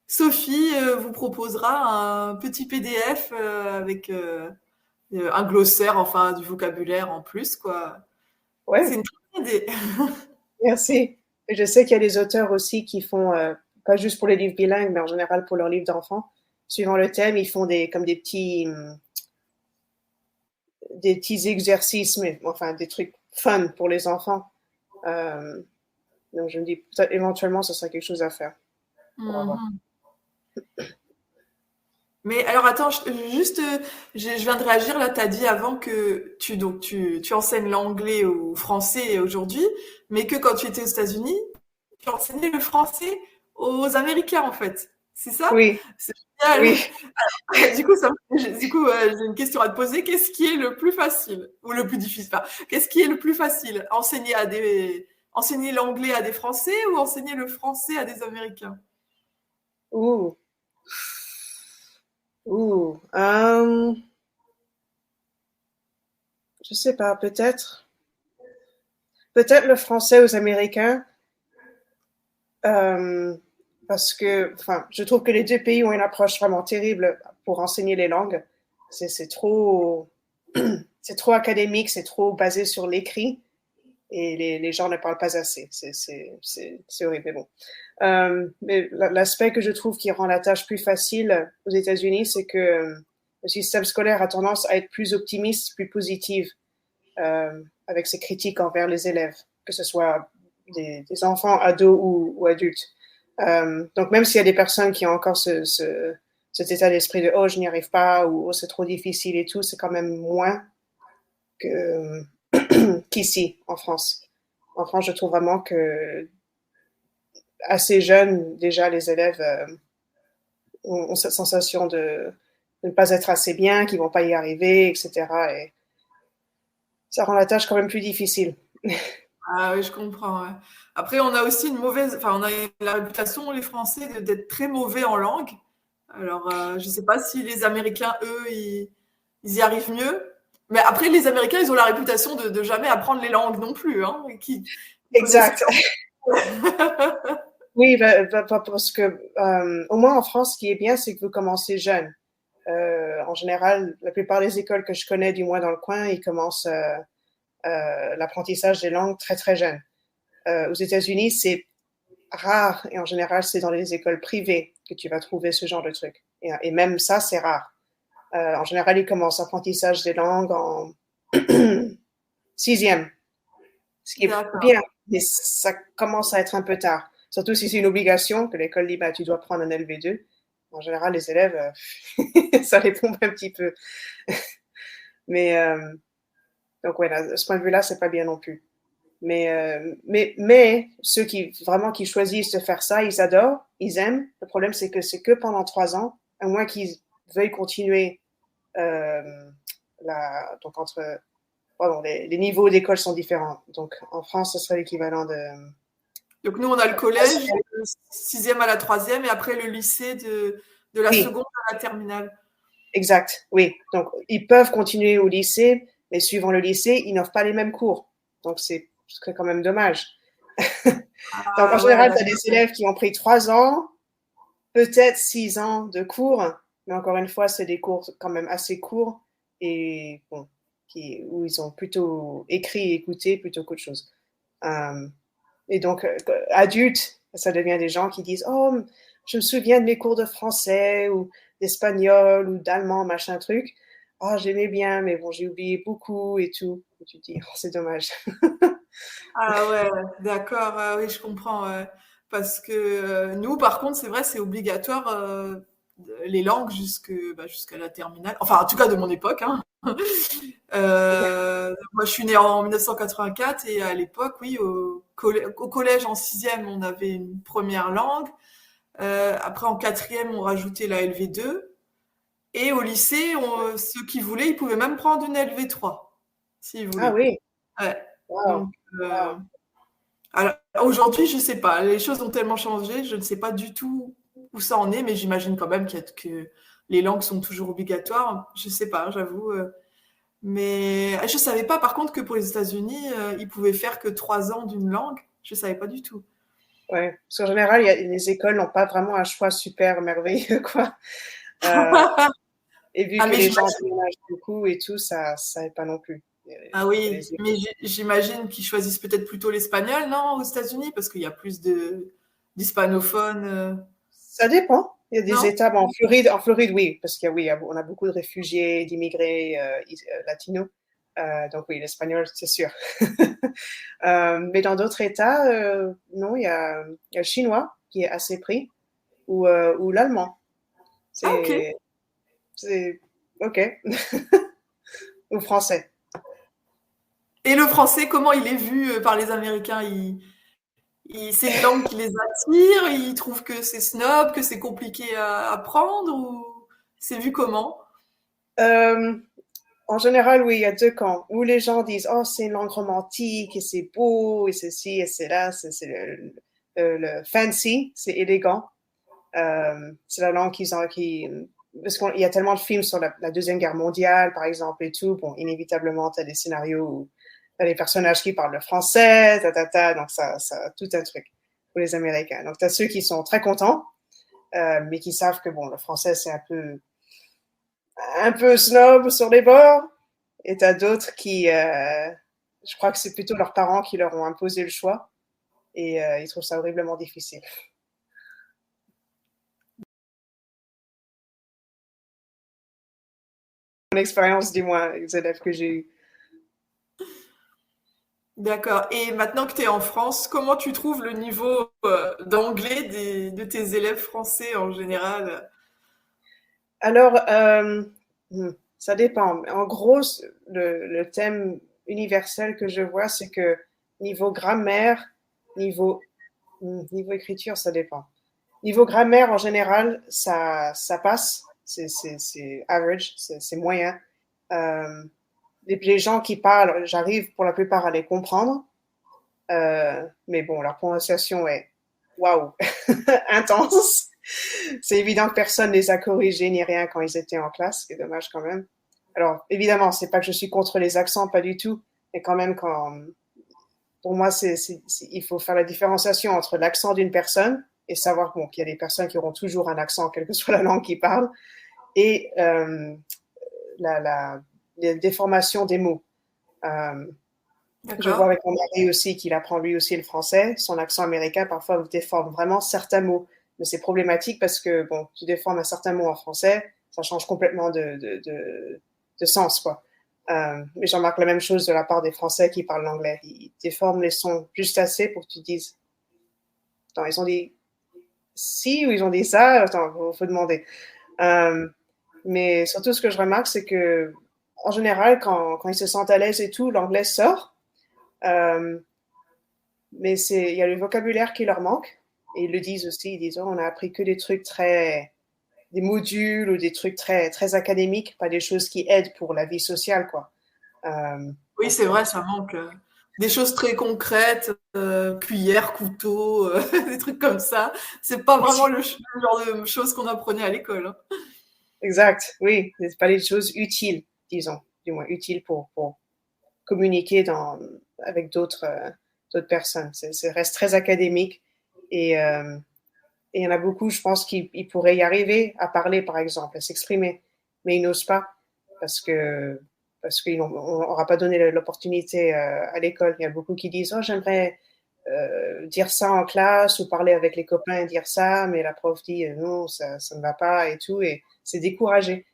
Sophie vous proposera un petit PDF avec un glossaire, enfin du vocabulaire en plus, quoi. Ouais. C'est une très bonne idée. Merci. Et je sais qu'il y a des auteurs aussi qui font, pas juste pour les livres bilingues, mais en général pour leurs livres d'enfants, suivant le thème, ils font comme des petits exercices, mais enfin des trucs fun pour les enfants. Donc je me dis peut-être éventuellement ce serait quelque chose à faire. On va voir. Mhm. Mais alors attends, juste, je viens de réagir là, tu as dit avant que tu enseignes l'anglais au français aujourd'hui, mais que quand tu étais aux États-Unis, tu enseignais le français aux Américains en fait. C'est ça? Oui, C'est génial. oui. Du coup, j'ai une question à te poser. Qu'est-ce qui est le plus facile ou le plus difficile? Enfin, qu'est-ce qui est le plus facile? Enseigner l'anglais à des Français ou enseigner le français à des Américains? Ouh, ouh. Je sais pas, peut-être le français aux Américains, euh, parce que, enfin, je trouve que les deux pays ont une approche vraiment terrible pour enseigner les langues. C'est trop, c'est trop académique, c'est trop basé sur l'écrit et les gens ne parlent pas assez. C'est horrible, mais bon. Mais l'aspect que je trouve qui rend la tâche plus facile aux États-Unis, c'est que le système scolaire a tendance à être plus optimiste, plus positif avec ses critiques envers les élèves, que ce soit des enfants, ados ou adultes. Donc même s'il y a des personnes qui ont encore cet état d'esprit de oh je n'y arrive pas ou oh c'est trop difficile et tout, c'est quand même moins que qu'ici en France. En France, je trouve vraiment que assez jeunes déjà les élèves ont cette sensation de ne pas être assez bien, qu'ils vont pas y arriver, etc. Et ça rend la tâche quand même plus difficile. Ah oui, je comprends. Ouais. Après, on a aussi on a la réputation, les Français, d'être très mauvais en langue. Alors, je ne sais pas si les Américains, eux, ils y arrivent mieux. Mais après, les Américains, ils ont la réputation de jamais apprendre les langues non plus, hein, qui connaissent Exact. Oui, parce que au moins en France, ce qui est bien, c'est que vous commencez jeune. En général, la plupart des écoles que je connais, du moins dans le coin, ils commencent l'apprentissage des langues très très jeunes. Aux États-Unis, c'est rare et en général, c'est dans les écoles privées que tu vas trouver ce genre de truc. Et même ça, c'est rare. En général, ils commencent l'apprentissage des langues en sixième, ce qui est D'accord. bien, mais ça commence à être un peu tard. Surtout si c'est une obligation que l'école dit, bah, tu dois prendre un LV2. En général, les élèves, ça les pompe un petit peu. Mais donc, ouais, de ce point de vue-là, c'est pas bien non plus. Mais ceux qui choisissent de faire ça, ils adorent, ils aiment. Le problème, c'est que pendant 3 ans, à moins qu'ils veuillent continuer donc pardon, les niveaux d'école sont différents. Donc, en France, ce serait l'équivalent de. Donc, nous, on a le collège, de sixième à la troisième, et après le lycée de la Oui, seconde à la terminale. exact. Oui. Donc, ils peuvent continuer au lycée, mais suivant le lycée, ils n'offrent pas les mêmes cours. Donc, ce serait quand même dommage. Donc, en Ah ouais, général, tu as d'accord. des élèves qui ont pris 3 ans, peut-être 6 ans de cours, mais encore une fois, c'est des cours quand même assez courts et bon, où ils ont plutôt écrit et écouté plutôt qu'autre chose. Et donc, adultes, ça devient des gens qui disent oh, je me souviens de mes cours de français ou d'espagnol ou d'allemand, machin truc. Oh, j'aimais bien, mais bon, j'ai oublié beaucoup et tout. Et tu te dis, oh, c'est dommage. Ah ouais, d'accord, ah oui, je comprends, ouais. Parce que nous, par contre, c'est vrai, c'est obligatoire les langues jusqu'à la terminale. Enfin, en tout cas, de mon époque, hein. Moi, je suis née en 1984 et à l'époque, oui, au collège en sixième, on avait une première langue. Après, en quatrième, on rajoutait la LV2. Et au lycée, ceux qui voulaient, ils pouvaient même prendre une LV3, s'ils Ah voulaient. oui, Ouais. wow, Donc, wow. alors, aujourd'hui, je sais pas. Les choses ont tellement changé, je ne sais pas du tout où ça en est, mais j'imagine quand même que les langues sont toujours obligatoires. Je sais pas, j'avoue. Mais je savais pas, par contre, que pour les États-Unis, ils pouvaient faire que 3 ans d'une langue. Je savais pas du tout. Ouais. Parce qu'en général, les écoles n'ont pas vraiment un choix super merveilleux, quoi. Euh, et vu Ah, que mais les gens j'imagine. déménagent beaucoup et tout, ça aide pas non plus. Ah oui, mais j'imagine qu'ils choisissent peut-être plutôt l'espagnol, non, aux États-Unis, parce qu'il y a plus d'hispanophones. Ça dépend. Il y a des Non? États, en Floride, oui, parce on a beaucoup de réfugiés, d'immigrés latinos. Donc oui, l'espagnol, c'est sûr. Mais dans d'autres États, non, il y a le chinois qui est assez pris, ou l'allemand. Ah ok. C'est OK. Ou français. Et le français, comment il est vu par les Américains? C'est une langue qui les attire? Ils trouvent que c'est snob, que c'est compliqué à apprendre ou c'est vu comment? Euh, En général, oui, il y a deux camps où les gens disent oh, c'est une langue romantique et c'est beau et c'est ci et c'est là, c'est le fancy, c'est élégant. C'est la langue parce qu'il y a tellement de films sur la Deuxième Guerre mondiale, par exemple, et tout. Bon, inévitablement, tu as des scénarios où tu as des personnages qui parlent le français, donc ça tout un truc pour les Américains. Donc, tu as ceux qui sont très contents, mais qui savent que, bon, le français, c'est un peu snob sur les bords. Et t'as d'autres je crois que c'est plutôt leurs parents qui leur ont imposé le choix. Et ils trouvent ça horriblement difficile. Mon expérience, dis-moi, les élèves que j'ai eus. D'accord. Et maintenant que tu es en France, comment tu trouves le niveau d'anglais de tes élèves français en général? Alors, ça dépend. En gros, le thème universel que je vois, c'est que niveau grammaire, niveau, niveau écriture, ça dépend. Niveau grammaire, en général, ça passe. C'est average, c'est moyen. Euh, les gens qui parlent, j'arrive pour la plupart à les comprendre. Mais bon, leur prononciation est waouh, intense. C'est évident que personne les a corrigés ni rien quand ils étaient en classe, ce qui est dommage quand même. Alors, évidemment, c'est pas que je suis contre les accents, pas du tout, mais quand même, pour moi, il faut faire la différenciation entre l'accent d'une personne et savoir bon, qu'il y a des personnes qui auront toujours un accent, quelle que soit la langue qu'ils parlent, et la déformation des mots. Je vois D'accord. avec mon mari aussi qu'il apprend lui aussi le français. Son accent américain parfois déforme vraiment certains mots. Mais c'est problématique parce que, bon, tu déformes un certain mot en français, ça change complètement de sens, quoi. Mais j'en remarque la même chose de la part des Français qui parlent l'anglais. Ils déforment les sons juste assez pour que tu dises, attends, ils ont dit si ou ils ont dit ça, attends, faut demander. Mais surtout, ce que je remarque, c'est que, en général, quand ils se sentent à l'aise et tout, l'anglais sort. Mais il y a le vocabulaire qui leur manque. Et ils le disent aussi, ils disent, oh, on a appris que des trucs des modules ou des trucs très, très académiques, pas des choses qui aident pour la vie sociale, quoi. Oui, c'est vrai, ça manque. Des choses très concrètes, cuillère, couteau, des trucs comme ça. C'est pas vraiment le genre de choses qu'on apprenait à l'école, hein. Exact, oui, c'est pas des choses utiles, disons, du moins utiles pour communiquer avec d'autres personnes. Ça reste très académique et il y en a beaucoup, je pense, qui pourraient y arriver à parler, par exemple, à s'exprimer, mais ils n'osent pas parce qu'on n'aura pas donné l'opportunité à l'école. Il y a beaucoup qui disent oh j'aimerais dire ça en classe ou parler avec les copains et dire ça, mais la prof dit non, ça ne va pas et tout, et c'est découragé.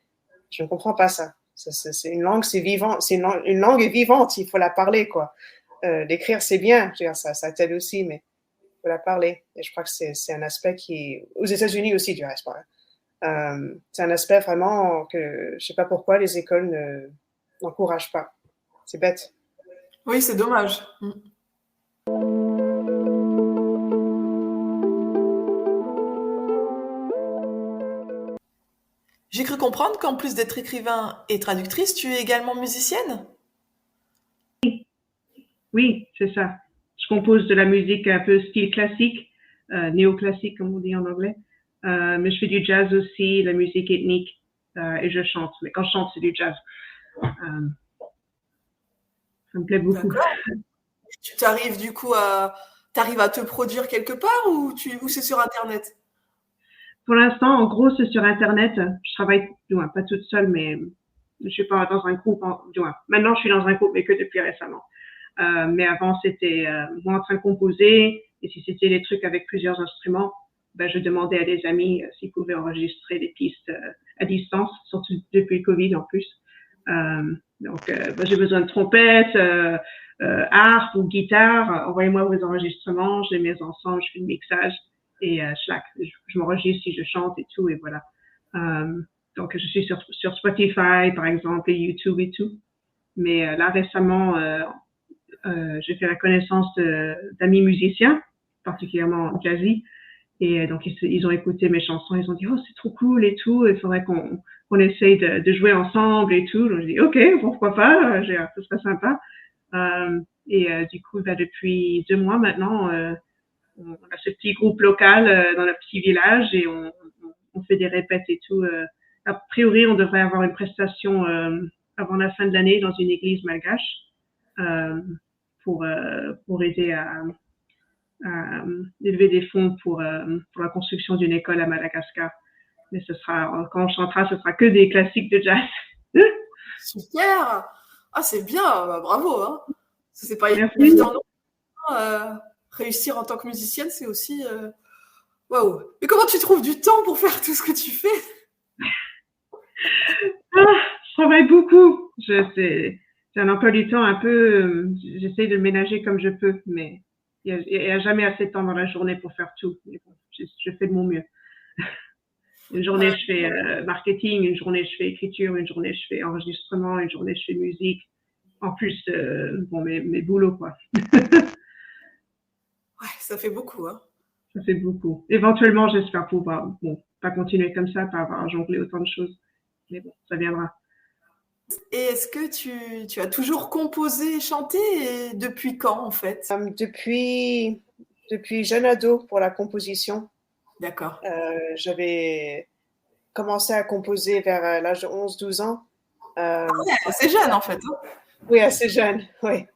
Je ne comprends pas ça. C'est une langue, c'est vivant, une langue est vivante, il faut la parler, quoi. L'écrire, c'est bien, je veux dire, ça t'aide aussi, mais il faut la parler. Et je crois que c'est un aspect aux États-Unis aussi, du reste, c'est un aspect vraiment que je sais pas pourquoi les écoles n'encouragent pas. C'est bête. Oui, c'est dommage. J'ai cru comprendre qu'en plus d'être écrivain et traductrice, tu es également musicienne? Oui, c'est ça. Je compose de la musique un peu style classique, néoclassique comme on dit en anglais. Mais je fais du jazz aussi, la musique ethnique, et je chante. Mais quand je chante, c'est du jazz. Ça me plaît beaucoup. D'accord. Tu t'arrives du coup t'arrives à te produire quelque part ou c'est sur Internet? Pour l'instant, en gros, c'est sur Internet. Je travaille, pas toute seule, mais je suis pas dans un groupe, du moins, maintenant je suis dans un groupe, mais que depuis récemment. Mais avant, c'était moi en train de composer, et si c'était des trucs avec plusieurs instruments, ben, je demandais à des amis s'ils pouvaient enregistrer des pistes à distance, surtout depuis le Covid en plus. Donc, ben, j'ai besoin de trompette, harpe ou guitare. Envoyez-moi vos enregistrements, je les mets ensemble, je fais le mixage et je m'enregistre si je chante et tout, et voilà. Donc, je suis sur Spotify, par exemple, et YouTube et tout. Mais là, récemment, j'ai fait la connaissance d'amis musiciens, particulièrement jazzy. Et donc, ils ont écouté mes chansons, ils ont dit, oh, c'est trop cool et tout, il faudrait qu'on essaye de jouer ensemble et tout. Donc, j'ai dit, ok, pourquoi pas, ce serait sympa. Du coup, bah, depuis 2 mois maintenant, on a ce petit groupe local dans notre petit village et on fait des répètes et tout. A priori, on devrait avoir une prestation avant la fin de l'année dans une église malgache pour aider à élever des fonds pour la construction d'une école à Madagascar. Mais ce sera, quand on chantera, ce sera que des classiques de jazz. Super! Ah, c'est bien, bah, bravo, hein. C'est pas Merci. évident, non. Réussir en tant que musicienne, c'est aussi waouh. Mais comment tu trouves du temps pour faire tout ce que tu fais? Je travaille beaucoup. C'est un emploi du temps un peu. J'essaye de le ménager comme je peux, mais il y a jamais assez de temps dans la journée pour faire tout. Mais bon, je fais de mon mieux. Une journée, je fais marketing, une journée, je fais écriture, une journée, je fais enregistrement, une journée, je fais musique. En plus, bon, mes boulots, quoi. Ouais, ça fait beaucoup, hein. Ça fait beaucoup. Éventuellement, j'espère pouvoir, bon, pas continuer comme ça, pas avoir à jongler autant de choses. Mais bon, ça viendra. Et est-ce que tu as toujours composé et chanté et depuis quand, en fait? Depuis jeune ado pour la composition. D'accord. J'avais commencé à composer vers l'âge de 11-12 ans. Assez jeune, en fait, hein. Oui, assez jeune, oui.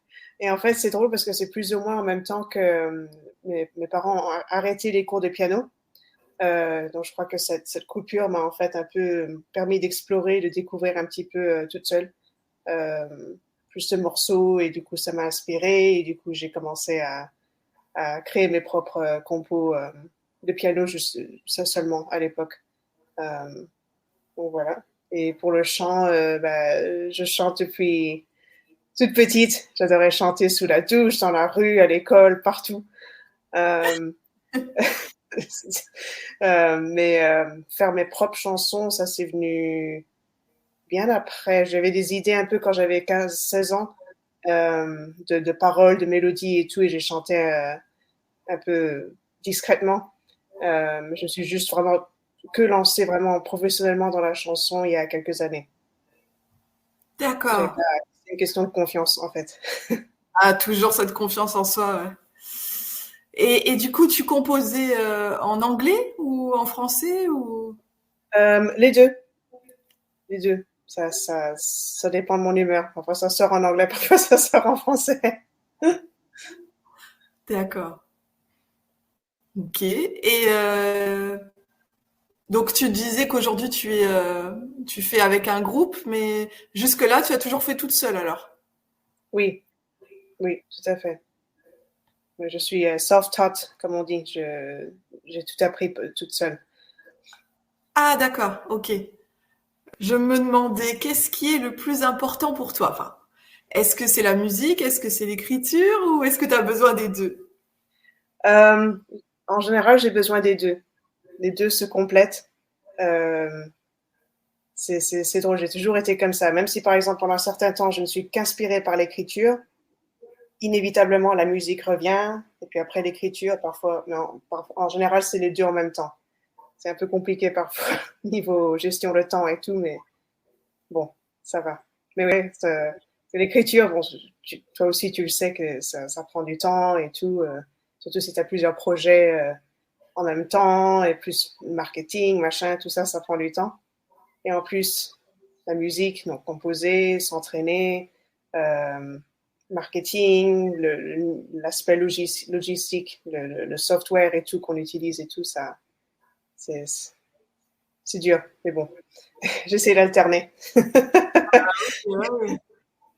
Et en fait, c'est drôle parce que c'est plus ou moins en même temps que mes parents ont arrêté les cours de piano. Donc, je crois que cette coupure m'a en fait un peu permis d'explorer, de découvrir un petit peu toute seule plus de morceaux. Et du coup, ça m'a inspirée. Et du coup, j'ai commencé à créer mes propres compos de piano, juste ça seulement à l'époque. Donc, voilà. Et pour le chant, je chante depuis toute petite. J'adorais chanter sous la douche, dans la rue, à l'école, partout. Mais faire mes propres chansons, ça c'est venu bien après. J'avais des idées un peu quand j'avais 15-16 ans de paroles, de mélodies et tout, et j'ai chanté un peu discrètement. Je suis juste vraiment que lancée vraiment professionnellement dans la chanson il y a quelques années. D'accord. C'est une question de confiance en fait. Ah, toujours cette confiance en soi, ouais. Et du coup, tu composais en anglais ou en français ou... Les deux. Les deux. Ça dépend de mon humeur. Parfois ça sort en anglais, parfois ça sort en français. D'accord. Ok. Et donc tu disais qu'aujourd'hui tu fais avec un groupe, mais jusque-là tu as toujours fait toute seule alors. Oui, oui, tout à fait. Je suis self-taught, comme on dit. J'ai tout appris toute seule. Ah d'accord, ok. Je me demandais qu'est-ce qui est le plus important pour toi? Enfin, est-ce que c'est la musique, est-ce que c'est l'écriture ou est-ce que tu as besoin des deux? Euh, En général, j'ai besoin des deux. Les deux se complètent. Euh, c'est drôle, j'ai toujours été comme ça. Même si, par exemple, pendant un certain temps, je ne suis qu'inspirée par l'écriture, inévitablement, la musique revient. Et puis après, l'écriture, parfois, non, en général, c'est les deux en même temps. C'est un peu compliqué parfois, niveau gestion de temps et tout, mais bon, ça va. Mais ouais, c'est l'écriture, bon, toi aussi, tu le sais que ça prend du temps et tout, surtout si tu as plusieurs projets en même temps, et plus marketing, machin, tout ça, ça prend du temps. Et en plus, la musique, donc composer, s'entraîner, euh, marketing, l'aspect logistique, le software et tout qu'on utilise et tout, ça, c'est c'est dur, mais bon, j'essaie d'alterner. Ouais.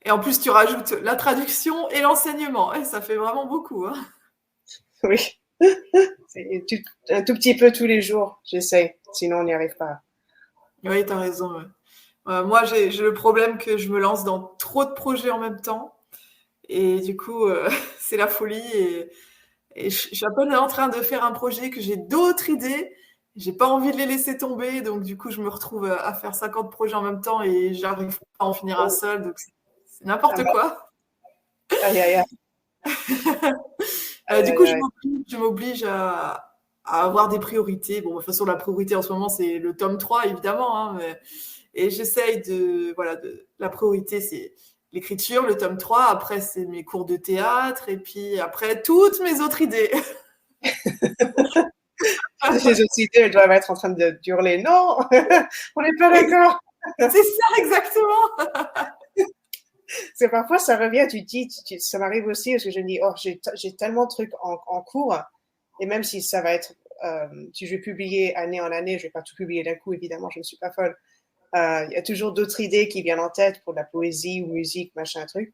Et en plus, tu rajoutes la traduction et l'enseignement. Ouais, ça fait vraiment beaucoup, hein. Oui, un tout petit peu tous les jours, j'essaie, sinon on n'y arrive pas. Oui, tu as raison. Ouais. Moi, j'ai le problème que je me lance dans trop de projets en même temps. Et du coup, c'est la folie. Et je suis à peine en train de faire un projet que j'ai d'autres idées. J'ai pas envie de les laisser tomber. Donc, du coup, je me retrouve à faire 50 projets en même temps et j'arrive pas à en finir un Oh, seul. Donc, c'est ça n'importe va. quoi. Aïe, aïe, aïe, Du aïe, coup, aïe, aïe. je m'oblige à avoir des priorités. Bon, de toute façon, la priorité en ce moment, c'est le tome 3, évidemment. Hein, et j'essaye voilà, la priorité, c'est l'écriture, le tome 3. Après, c'est mes cours de théâtre. Et puis après, toutes mes autres idées. Les autres idées, elles doivent être en train de hurler. Non, on n'est pas d'accord. C'est ça, exactement. C'est parfois ça revient, tu te dis, ça m'arrive aussi parce que je me dis, oh, j'ai tellement de trucs en cours, et même si ça va être, si je vais publier année en année, je vais pas tout publier d'un coup, évidemment, je ne suis pas folle. Il y a toujours d'autres idées qui viennent en tête pour de la poésie ou musique, machin, truc.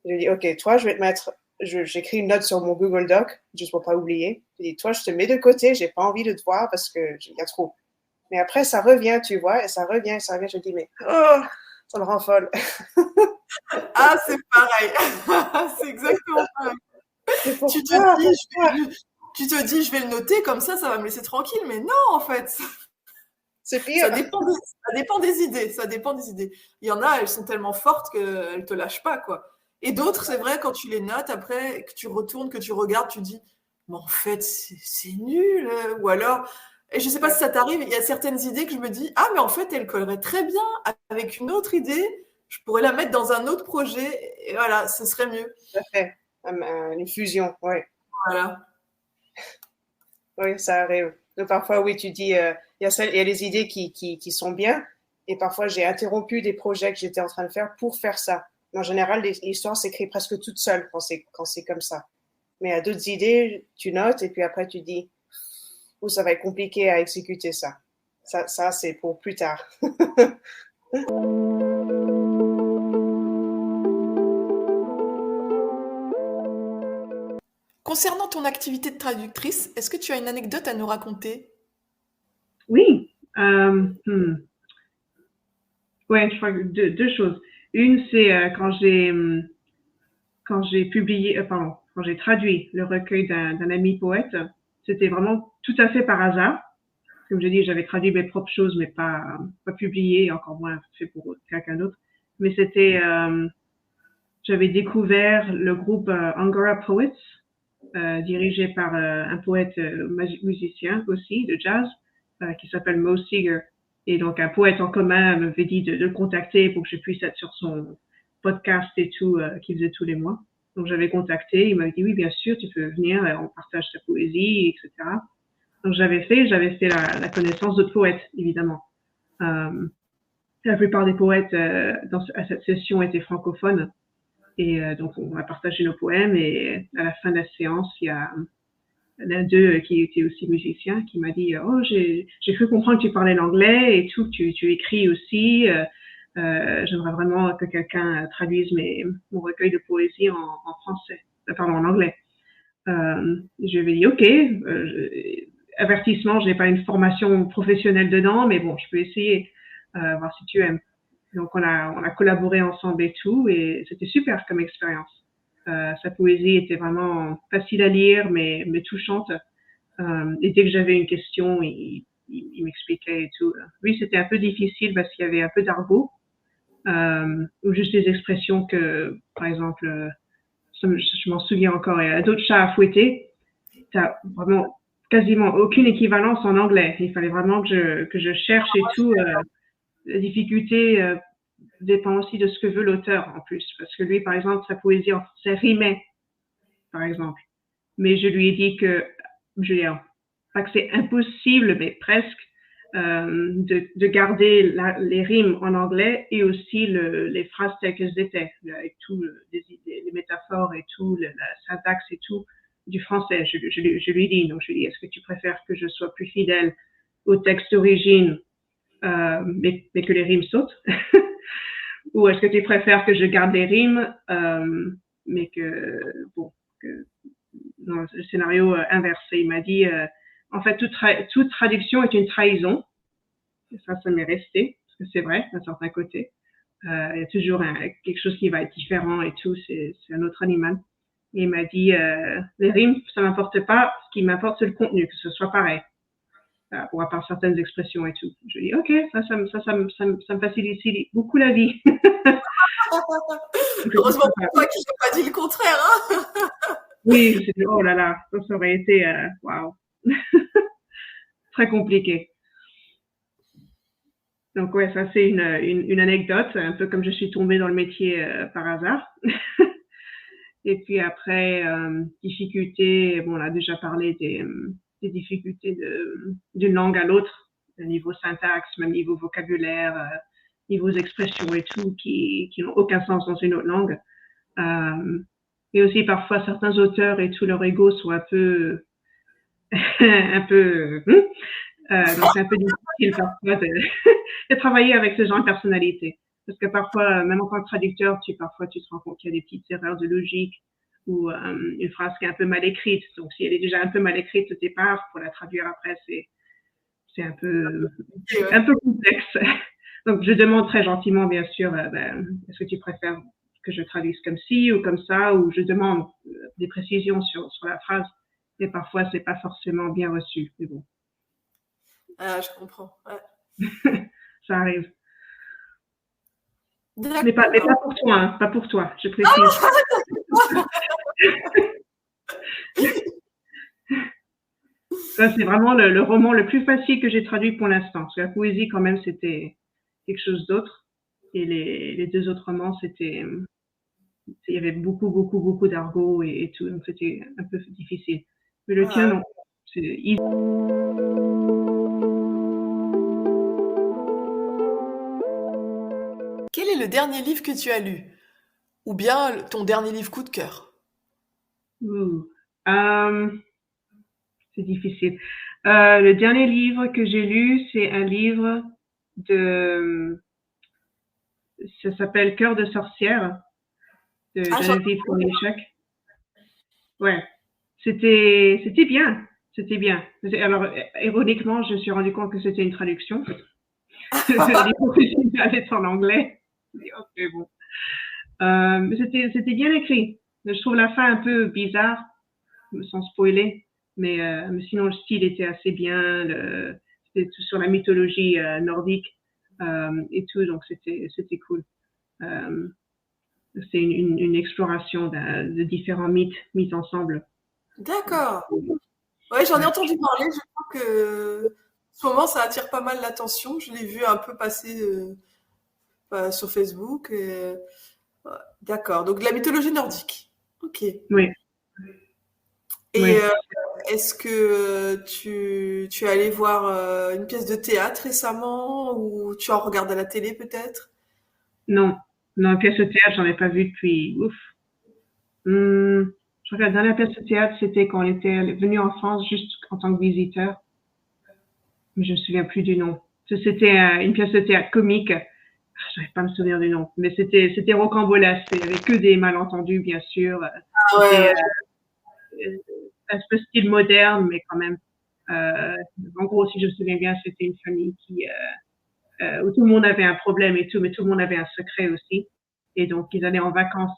Je dis, ok, toi, je vais te mettre, j'écris une note sur mon Google Doc, juste pour pas oublier. Je dis, toi, je te mets de côté, j'ai pas envie de te voir parce que il y a trop. Mais après, ça revient, tu vois, et ça revient, je dis, mais, oh, ça me rend folle. Ah, c'est pareil. C'est exactement pareil. Mais Tu te pourquoi, dis, pourquoi? tu te dis, je vais le noter comme ça va me laisser tranquille. Mais non, en fait. C'est Ça pire. dépend, ça dépend des idées. Ça dépend des idées. Il y en a, elles sont tellement fortes qu'elles te lâchent pas, quoi. Et d'autres, c'est vrai, quand tu les notes, après, que tu retournes, que tu regardes, tu dis, mais en fait, c'est nul. Ou alors, et je sais pas si ça t'arrive, il y a certaines idées que je me dis, ah, mais en fait, elles colleraient très bien avec une autre idée. Je pourrais la mettre dans un autre projet. Et voilà, ce serait mieux. Tout à fait. Une fusion, oui. Voilà. Oui, ça arrive. Donc, parfois, oui, tu dis, il y a des idées qui sont bien, et parfois, j'ai interrompu des projets que j'étais en train de faire pour faire ça. Mais en général, l'histoire s'écrit presque toute seule quand c'est comme ça. Mais il y a d'autres idées, tu notes, et puis après, tu dis, oh, ça va être compliqué à exécuter ça. Ça c'est pour plus tard. Concernant ton activité de traductrice, est-ce que tu as une anecdote à nous raconter? Oui. Ouais, je crois que deux choses. Une, c'est quand j'ai publié, pardon, quand j'ai traduit le recueil d'un ami poète, c'était vraiment tout à fait par hasard. Comme je dis, j'avais traduit mes propres choses, mais pas publié, encore moins fait pour quelqu'un d'autre. Mais c'était, j'avais découvert le groupe Angora Poets, dirigé par un poète musicien aussi de jazz, qui s'appelle Mo Seeger. Et donc, un poète en commun m'avait dit de le contacter pour que je puisse être sur son podcast et tout, qu'il faisait tous les mois. Donc, j'avais contacté, il m'avait dit, oui, bien sûr, tu peux venir, on partage ta poésie, etc. Donc, j'avais fait la connaissance d'autres poètes, évidemment. La plupart des poètes à cette session étaient francophones. Et donc, on a partagé nos poèmes. Et à la fin de la séance, il y a l'un d'eux qui était aussi musicien qui m'a dit « Oh, j'ai cru comprendre que tu parlais l'anglais et tout, que tu écris aussi. J'aimerais vraiment que quelqu'un traduise mon recueil de poésie en français, pardon, en anglais. » Je lui ai dit « Ok. Avertissement, je n'ai pas une formation professionnelle dedans, mais bon, je peux essayer, voir si tu aimes. » Donc, on a collaboré ensemble et tout, et c'était super comme expérience. Sa poésie était vraiment facile à lire, mais touchante. Et dès que j'avais une question, il m'expliquait et tout. Oui, c'était un peu difficile parce qu'il y avait un peu d'argot, ou juste des expressions que, par exemple, je m'en souviens encore, il y a d'autres chats à fouetter. T'as vraiment quasiment aucune équivalence en anglais. Il fallait vraiment que je cherche et tout. La difficulté dépend aussi de ce que veut l'auteur en plus. Parce que lui, par exemple, sa poésie en français rimait, par exemple. Mais je lui ai dit que, pas que c'est impossible, mais presque, de garder les rimes en anglais et aussi les phrases telles qu'elles étaient, avec tout, les métaphores et tout, la syntaxe et tout du français. Je lui ai dit, donc je lui ai dit, est-ce que tu préfères que je sois plus fidèle au texte d'origine mais que les rimes sautent? Ou est-ce que tu préfères que je garde les rimes, mais que dans le scénario inversé, il m'a dit, en fait, toute traduction est une trahison. Et ça m'est resté, parce que c'est vrai, d'un certain côté. Il y a toujours quelque chose qui va être différent et tout, c'est un autre animal. Et il m'a dit, les rimes, ça m'importe pas, ce qui m'importe, c'est le contenu, que ce soit pareil. Pour à part certaines expressions et tout. Je dis, ok, ça me facilite beaucoup la vie. Heureusement pour toi que je n'ai pas dit le contraire. Hein. Oui, je me suis dit, oh là là, ça aurait été, waouh, très compliqué. Donc ouais, ça c'est une anecdote, un peu comme je suis tombée dans le métier par hasard. Et puis après, difficultés, bon, on a déjà parlé des difficultés d'une langue à l'autre, niveau syntaxe, même niveau vocabulaire, niveau expressions et tout, qui n'ont aucun sens dans une autre langue. Et aussi parfois certains auteurs et tout leur ego sont un peu donc c'est un peu difficile parfois de travailler avec ce genre de personnalité. Parce que parfois, même en tant que traducteur, parfois tu te rends compte qu'il y a des petites erreurs de logique ou une phrase qui est un peu mal écrite. Donc si elle est déjà un peu mal écrite au départ, pour la traduire après, c'est un peu complexe. Donc je demande très gentiment, bien sûr, est-ce que tu préfères que je traduise comme ci ou comme ça, ou je demande des précisions sur la phrase. Et parfois, c'est pas forcément bien reçu. Mais bon. Ah, je comprends. Ouais. Ça arrive. Mais pas pour toi, hein, pas pour toi, je précise. Ça, c'est vraiment le roman le plus facile que j'ai traduit pour l'instant. Parce que la poésie, quand même, c'était quelque chose d'autre. Et les deux autres romans, il y avait beaucoup d'argot et tout. Donc, c'était un peu difficile. Mais le tien, non. C'est easy. Quel est le dernier livre que tu as lu? Ou bien ton dernier livre coup de cœur? C'est difficile. Le dernier livre que j'ai lu, c'est un livre ça s'appelle Cœur de sorcière de Geneviève Cornillac. Ouais. C'était bien. C'était bien. Alors, ironiquement, je me suis rendu compte que c'était une traduction. Le livre original est en anglais. Ok, bon. Mais c'était bien écrit. Je trouve la fin un peu bizarre, sans spoiler. Mais sinon, le style était assez bien. C'était tout sur la mythologie nordique et tout. Donc, c'était cool. C'est une exploration de différents mythes mis ensemble. D'accord. Ouais, j'en ai entendu parler. Je crois que en ce moment, ça attire pas mal l'attention. Je l'ai vu un peu passer sur Facebook. Ouais, d'accord. Donc, de la mythologie nordique. Ok. Oui. Et Oui. est-ce que tu es allé voir une pièce de théâtre récemment ou tu en regardes à la télé peut-être? Non, une pièce de théâtre, j'en ai pas vu depuis ouf. Je crois que la dernière pièce de théâtre, c'était quand on était venu en France juste en tant que visiteur. Mais je me souviens plus du nom. C'était une pièce de théâtre comique. Je n'arrive pas à me souvenir du nom. Mais c'était rocambolesque. Il y avait que des malentendus, bien sûr. Ah ouais. Un peu style moderne, mais quand même. En gros, si je me souviens bien, c'était une famille où tout le monde avait un problème et tout, mais tout le monde avait un secret aussi. Et donc, ils allaient en vacances.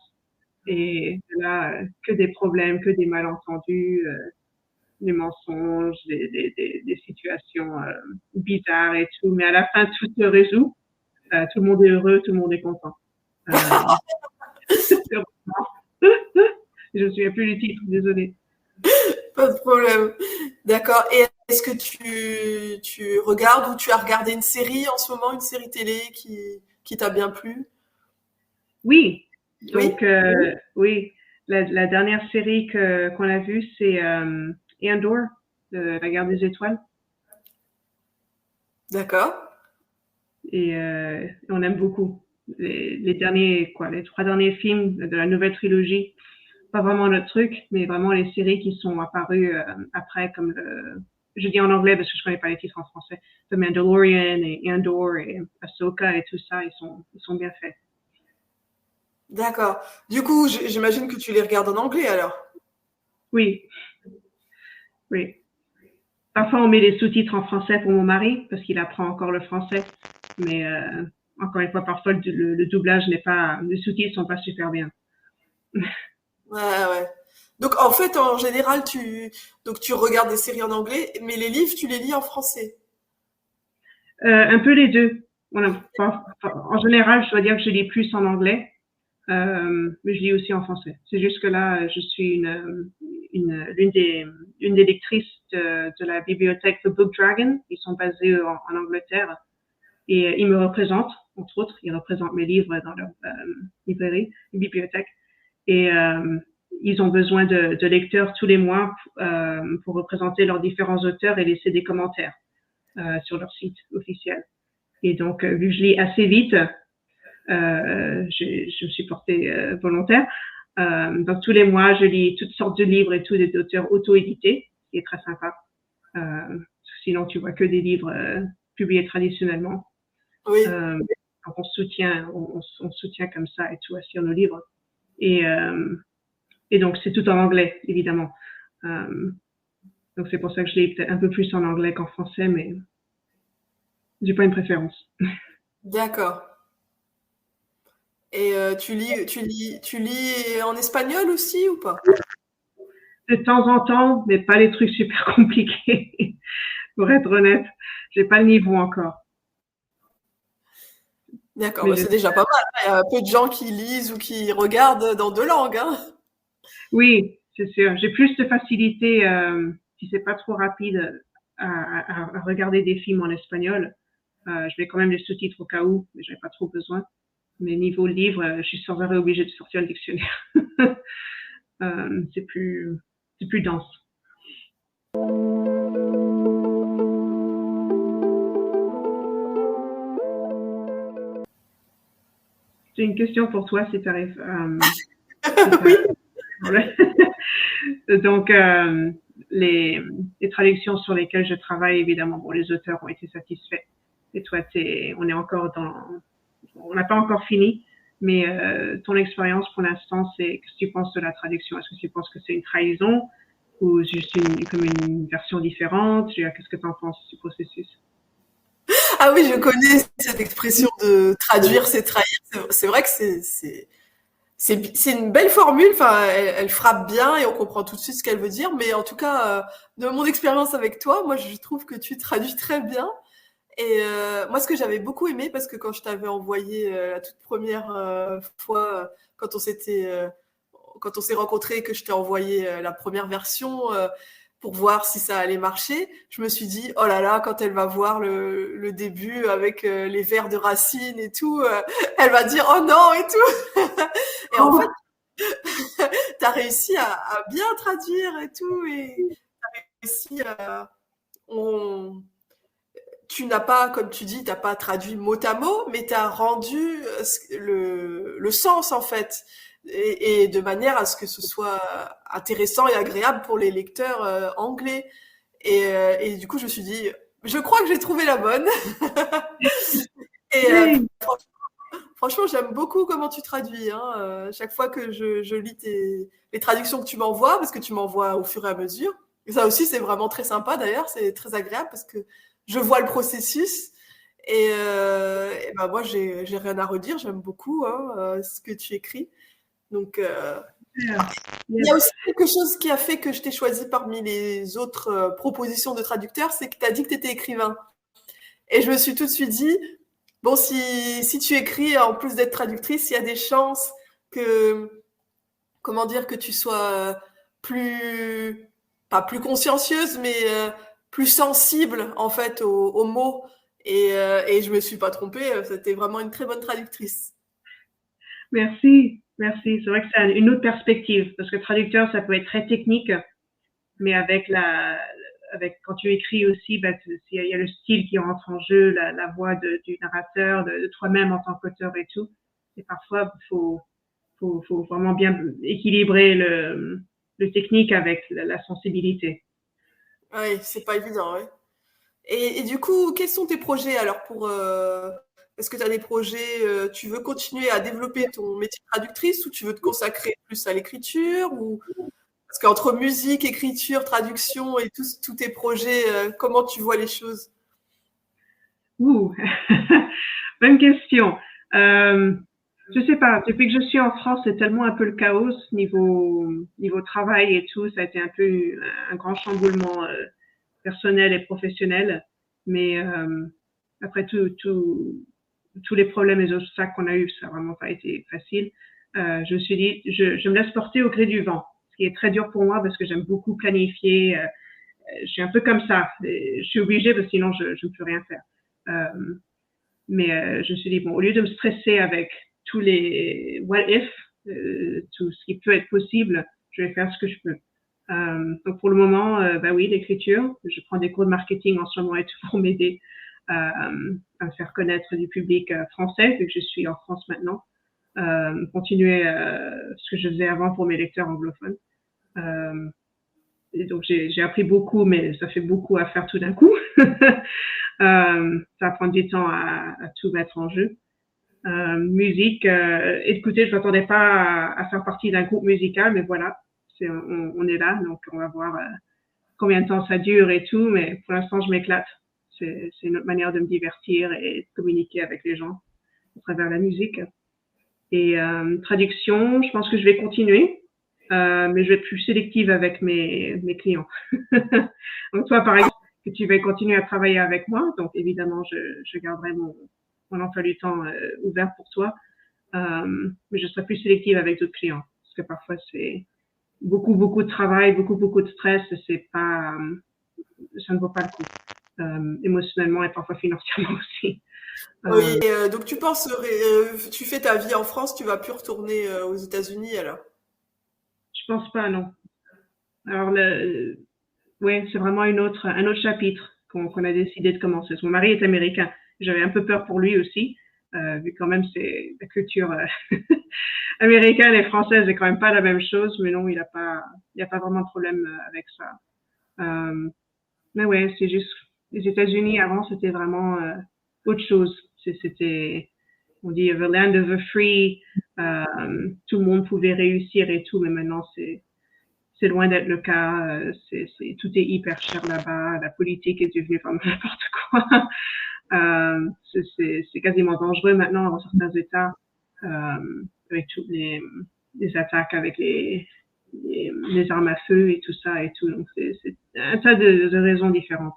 Et là, que des problèmes, que des malentendus, des mensonges, des situations bizarres et tout. Mais à la fin, tout se résout. Tout le monde est heureux, tout le monde est content. Je ne me souviens plus du titre, désolée. Pas de problème. D'accord. Et est-ce que tu regardes ou tu as regardé une série en ce moment, une série télé qui t'a bien plu? Oui. Donc, oui. La dernière série qu'on a vue, c'est Andor, la guerre des étoiles. D'accord. Et on aime beaucoup. Les 3 derniers films de la nouvelle trilogie, pas vraiment notre truc, mais vraiment les séries qui sont apparues après, comme je dis en anglais parce que je connais pas les titres en français. The Mandalorian et Andor et Ahsoka et tout ça, ils sont bien faits. D'accord. Du coup, j'imagine que tu les regardes en anglais alors. Oui. Oui. Parfois, on met les sous-titres en français pour mon mari parce qu'il apprend encore le français. Mais encore une fois, parfois, le doublage n'est pas... Les sous-titres sont pas super bien. Ouais. Donc, en fait, en général, tu regardes des séries en anglais, mais les livres, tu les lis en français. Un peu les deux. En général, je dois dire que je lis plus en anglais, mais je lis aussi en français. C'est juste que là, je suis l'une des lectrices de la bibliothèque The Book Dragon. Ils sont basés en Angleterre et ils me représentent, entre autres. Ils représentent mes livres dans leur bibliothèque. Et ils ont besoin de lecteurs tous les mois pour représenter leurs différents auteurs et laisser des commentaires sur leur site officiel. Et donc, vu que je lis assez vite, je me suis portée volontaire. Donc, tous les mois, je lis toutes sortes de livres et tout des auteurs auto-édités, ce qui est très sympa. Sinon, tu vois que des livres publiés traditionnellement. Oui. Donc, on soutient comme ça et tout sur nos livres. Et donc, c'est tout en anglais, évidemment. Donc, c'est pour ça que je lis peut-être un peu plus en anglais qu'en français, mais j'ai pas une préférence. D'accord. Et tu lis en espagnol aussi ou pas? De temps en temps, mais pas les trucs super compliqués. Pour être honnête, j'ai pas le niveau encore. D'accord, bah c'est déjà pas mal. Il y a peu de gens qui lisent ou qui regardent dans 2 langues, hein. Oui, c'est sûr. J'ai plus de facilité, si c'est pas trop rapide, à regarder des films en espagnol. Je mets quand même les sous-titres au cas où, mais j'en ai pas trop besoin. Mais niveau livre, je suis sans arrêt obligée de sortir le dictionnaire. C'est plus dense. J'ai une question pour toi si tu arrives. Oui. Donc, les traductions sur lesquelles je travaille, évidemment, bon, les auteurs ont été satisfaits. Et toi, on est encore on n'a pas encore fini, mais ton expérience pour l'instant, c'est qu'est-ce que tu penses de la traduction? Est-ce que tu penses que c'est une trahison ou juste comme une version différente? Qu'est-ce que tu en penses du processus? Ah oui, je connais cette expression de traduire, c'est trahir. C'est vrai que c'est une belle formule. Enfin, elle frappe bien et on comprend tout de suite ce qu'elle veut dire. Mais en tout cas, de mon expérience avec toi, moi, je trouve que tu traduis très bien. Et moi, ce que j'avais beaucoup aimé, parce que quand je t'avais envoyé la toute première fois, quand on s'est rencontrés, que je t'ai envoyé la première version pour voir si ça allait marcher, je me suis dit, oh là là, quand elle va voir le début avec les vers de Racine et tout, elle va dire, oh non, et tout. Et en fait, tu as réussi à bien traduire et tout, et tu as réussi à... Tu n'as pas, comme tu dis, tu n'as pas traduit mot à mot, mais tu as rendu le sens, en fait, et de manière à ce que ce soit intéressant et agréable pour les lecteurs anglais. Et du coup, je me suis dit, je crois que j'ai trouvé la bonne. Et franchement, j'aime beaucoup comment tu traduis. Hein. Chaque fois que je lis les traductions que tu m'envoies, parce que tu m'envoies au fur et à mesure. Et ça aussi, c'est vraiment très sympa d'ailleurs. C'est très agréable parce que je vois le processus. Et ben moi, j'ai rien à redire. J'aime beaucoup ce que tu écris. Donc, il y a aussi quelque chose qui a fait que je t'ai choisi parmi les autres propositions de traducteurs, c'est que tu as dit que tu étais écrivain. Et je me suis tout de suite dit, bon, si tu écris, en plus d'être traductrice, il y a des chances comment dire, que tu sois pas plus consciencieuse, mais plus sensible, en fait, aux mots. Et je me suis pas trompée, c'était vraiment une très bonne traductrice. Merci. C'est vrai que c'est une autre perspective, parce que traducteur, ça peut être très technique, mais avec quand tu écris aussi, il y a le style qui rentre en jeu, la voix du narrateur, de toi-même en tant qu'auteur et tout. Et parfois, faut vraiment bien équilibrer le technique avec la sensibilité. Oui, c'est pas évident, ouais. Et du coup, quels sont tes projets alors est-ce que tu as des projets, tu veux continuer à développer ton métier de traductrice ou tu veux te consacrer plus à l'écriture ou parce qu'entre musique, écriture, traduction et tous tes projets, comment tu vois les choses? Ouh, bonne question. Euh, je sais pas. Depuis que je suis en France, c'est tellement un peu le chaos niveau travail et tout. Ça a été un peu un grand chamboulement personnel et professionnel. Mais après tous les problèmes et les obstacles qu'on a eu, ça n'a vraiment pas été facile. Je me suis dit, je me laisse porter au gré du vent, ce qui est très dur pour moi parce que j'aime beaucoup planifier. Je suis un peu comme ça. Je suis obligée parce que sinon je ne peux rien faire. Euh, mais je me suis dit, bon, au lieu de me stresser avec tous les what if, tout ce qui peut être possible, je vais faire ce que je peux. Donc pour le moment, bah oui, l'écriture. Je prends des cours de marketing en ce moment et tout pour m'aider à me faire connaître du public français, vu que je suis en France maintenant. Continuer ce que je faisais avant pour mes lecteurs anglophones. Et donc j'ai appris beaucoup, mais ça fait beaucoup à faire tout d'un coup. Ça prend du temps à tout mettre en jeu. Musique, écoutez, je m'attendais pas à faire partie d'un groupe musical, mais voilà, on est là, donc on va voir combien de temps ça dure et tout, mais pour l'instant, je m'éclate. C'est une autre manière de me divertir et de communiquer avec les gens à travers la musique. Et traduction, je pense que je vais continuer, mais je vais être plus sélective avec mes clients. Donc toi, par exemple, que tu vas continuer à travailler avec moi, donc évidemment, je garderai mon emploi du temps ouvert pour toi, mais je serai plus sélective avec d'autres clients, parce que parfois c'est beaucoup de travail, beaucoup de stress, c'est pas, ça ne vaut pas le coup, émotionnellement et parfois financièrement aussi. Oui, donc tu penses, tu fais ta vie en France, tu vas plus retourner aux États-Unis alors? Je pense pas, non. Alors ouais, c'est vraiment un autre chapitre qu'on a décidé de commencer. Mon mari est américain. J'avais un peu peur pour lui aussi, vu quand même c'est la culture américaine et française est quand même pas la même chose, mais non, il a pas vraiment de problème avec ça. Euh, mais ouais, c'est juste les États-Unis avant c'était vraiment autre chose. C'était on dit the land of the free, tout le monde pouvait réussir et tout, mais maintenant c'est loin d'être le cas. Tout est hyper cher là-bas. La politique est devenue vraiment n'importe quoi. C'est quasiment dangereux maintenant dans certains États, avec toutes les attaques avec les armes à feu et tout ça et tout. Donc c'est un tas de raisons différentes.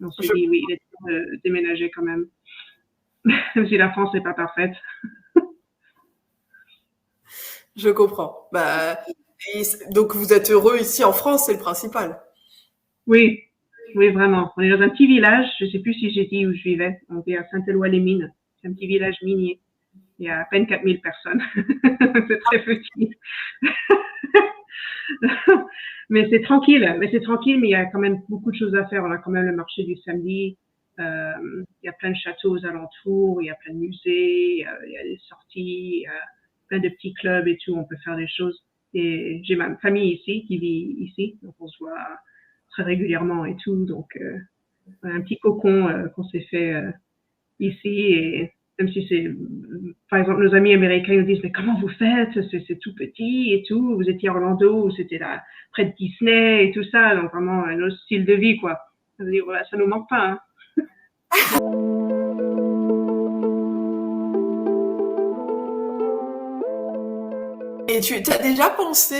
On se Je, dit oui, il est temps de déménager quand même, même si la France n'est pas parfaite. je comprends. Bah, donc vous êtes heureux ici en France, c'est le principal. Oui, oui, vraiment. On est dans un petit village. Je ne sais plus si j'ai dit où je vivais. On vit à Saint-Éloi-les-Mines. C'est un petit village minier. Il y a à peine 4000 personnes. C'est très petit. Mais c'est tranquille. Mais c'est tranquille, mais il y a quand même beaucoup de choses à faire. On a quand même le marché du samedi. Il y a plein de châteaux aux alentours. Il y a plein de musées. Il y a des sorties. Plein de petits clubs et tout. On peut faire des choses. Et j'ai ma famille ici qui vit ici. Donc on se voit très régulièrement et tout. Donc un petit cocon qu'on s'est fait ici. Et même si c'est, par exemple, nos amis américains nous disent, mais comment vous faites? C'est tout petit et tout. Vous étiez à Orlando où c'était là, près de Disney et tout ça. Donc vraiment un autre style de vie, quoi. Ça veut dire, voilà, ça nous manque pas, hein. Et tu as déjà pensé,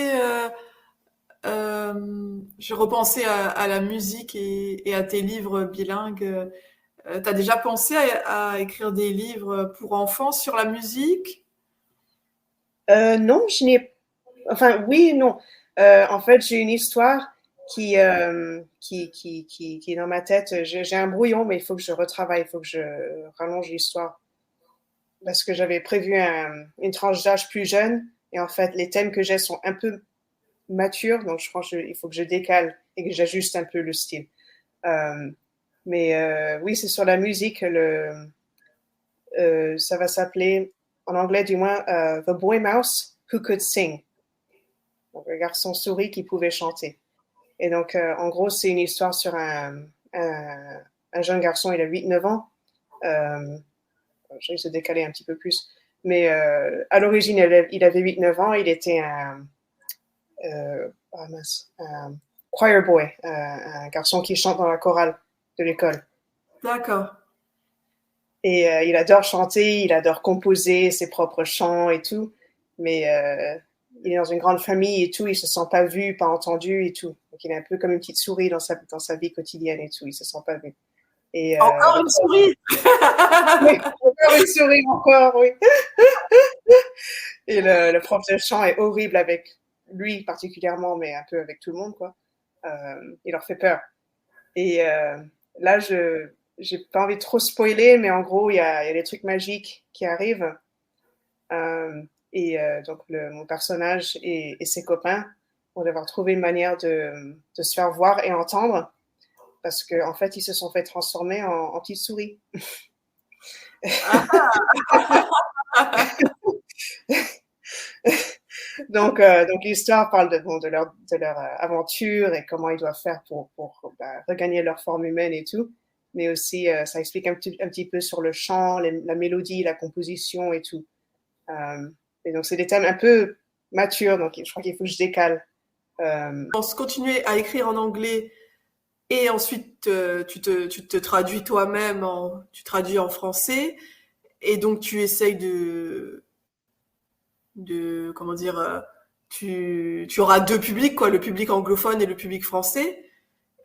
je repensais à la musique et à tes livres bilingues. Tu as déjà pensé à écrire des livres pour enfants sur la musique? Non, je n'ai. Enfin, oui et non. En fait, j'ai une histoire qui est dans ma tête. J'ai un brouillon, mais il faut que je retravaille, il faut que je rallonge l'histoire. Parce que j'avais prévu une tranche d'âge plus jeune. Et en fait, les thèmes que j'ai sont un peu matures. Donc, je pense qu'il faut que je décale et que j'ajuste un peu le style. Euh, mais oui, c'est sur la musique. Ça va s'appeler, en anglais du moins, The Boy Mouse Who Could Sing. Donc, un garçon souris qui pouvait chanter. Et donc, en gros, c'est une histoire sur un jeune garçon, il a 8-9 ans. Je vais se décaler un petit peu plus. Mais à l'origine, il avait 8-9 ans. Il était un choir boy, un garçon qui chante dans la chorale de l'école. D'accord. Et il adore chanter, il adore composer ses propres chants et tout. Mais il est dans une grande famille et tout, il se sent pas vu, pas entendu et tout. Donc il est un peu comme une petite souris dans sa vie quotidienne et tout, il se sent pas vu. Et, Encore une souris. oui, encore une souris, encore, oui. Et le prof de chant est horrible avec lui particulièrement, mais un peu avec tout le monde, quoi. Il leur fait peur. Et là, j'ai pas envie de trop spoiler, mais en gros, il y a des trucs magiques qui arrivent. Donc, mon personnage et ses copains vont devoir trouver une manière de se faire voir et entendre, parce qu'en fait, ils se sont fait transformer en petites souris. Donc l'histoire parle de leur aventure et comment ils doivent faire pour regagner leur forme humaine et tout. Mais aussi, ça explique un petit peu sur le chant, la mélodie, la composition et tout. Et donc, c'est des thèmes un peu matures, donc je crois qu'il faut que je décale. Continuer à écrire en anglais et ensuite tu te traduis toi-même, tu traduis en français et donc tu essayes comment dire, tu auras deux publics, quoi, le public anglophone et le public français.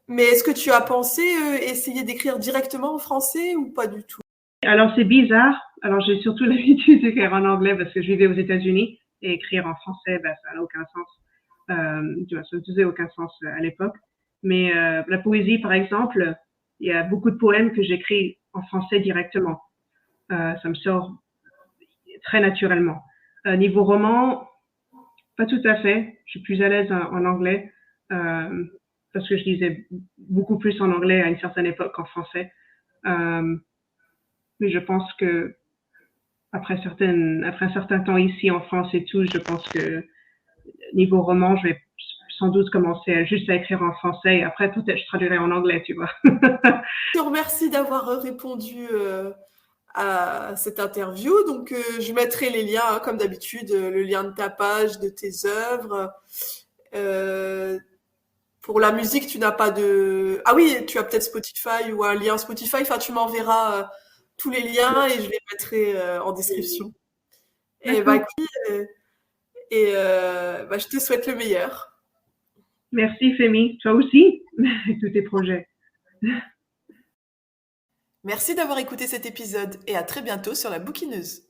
Mais est-ce que tu as pensé essayer d'écrire directement en français ou pas du tout? Alors, c'est bizarre. Alors, j'ai surtout l'habitude d'écrire en anglais parce que je vivais aux États-Unis et écrire en français, ça n'a aucun sens. Ça ne faisait aucun sens à l'époque. Mais la poésie, par exemple, il y a beaucoup de poèmes que j'écris en français directement. Ça me sort très naturellement. Niveau roman, pas tout à fait. Je suis plus à l'aise en anglais parce que je lisais beaucoup plus en anglais à une certaine époque qu'en français. Mais je pense que après un certain temps ici en France et tout, je pense que niveau roman, je vais sans doute commencer juste à écrire en français et après peut-être je traduirai en anglais, tu vois. Je te remercie d'avoir répondu à cette interview. Donc, je mettrai les liens, comme d'habitude, le lien de ta page, de tes œuvres. Pour la musique, tu n'as pas de... Ah oui, tu as peut-être Spotify ou un lien Spotify. Enfin, tu m'enverras tous les liens et je les mettrai en description. Et je te souhaite le meilleur. Merci Fémi, toi aussi, avec tous tes projets. Merci d'avoir écouté cet épisode et à très bientôt sur La Bouquineuse.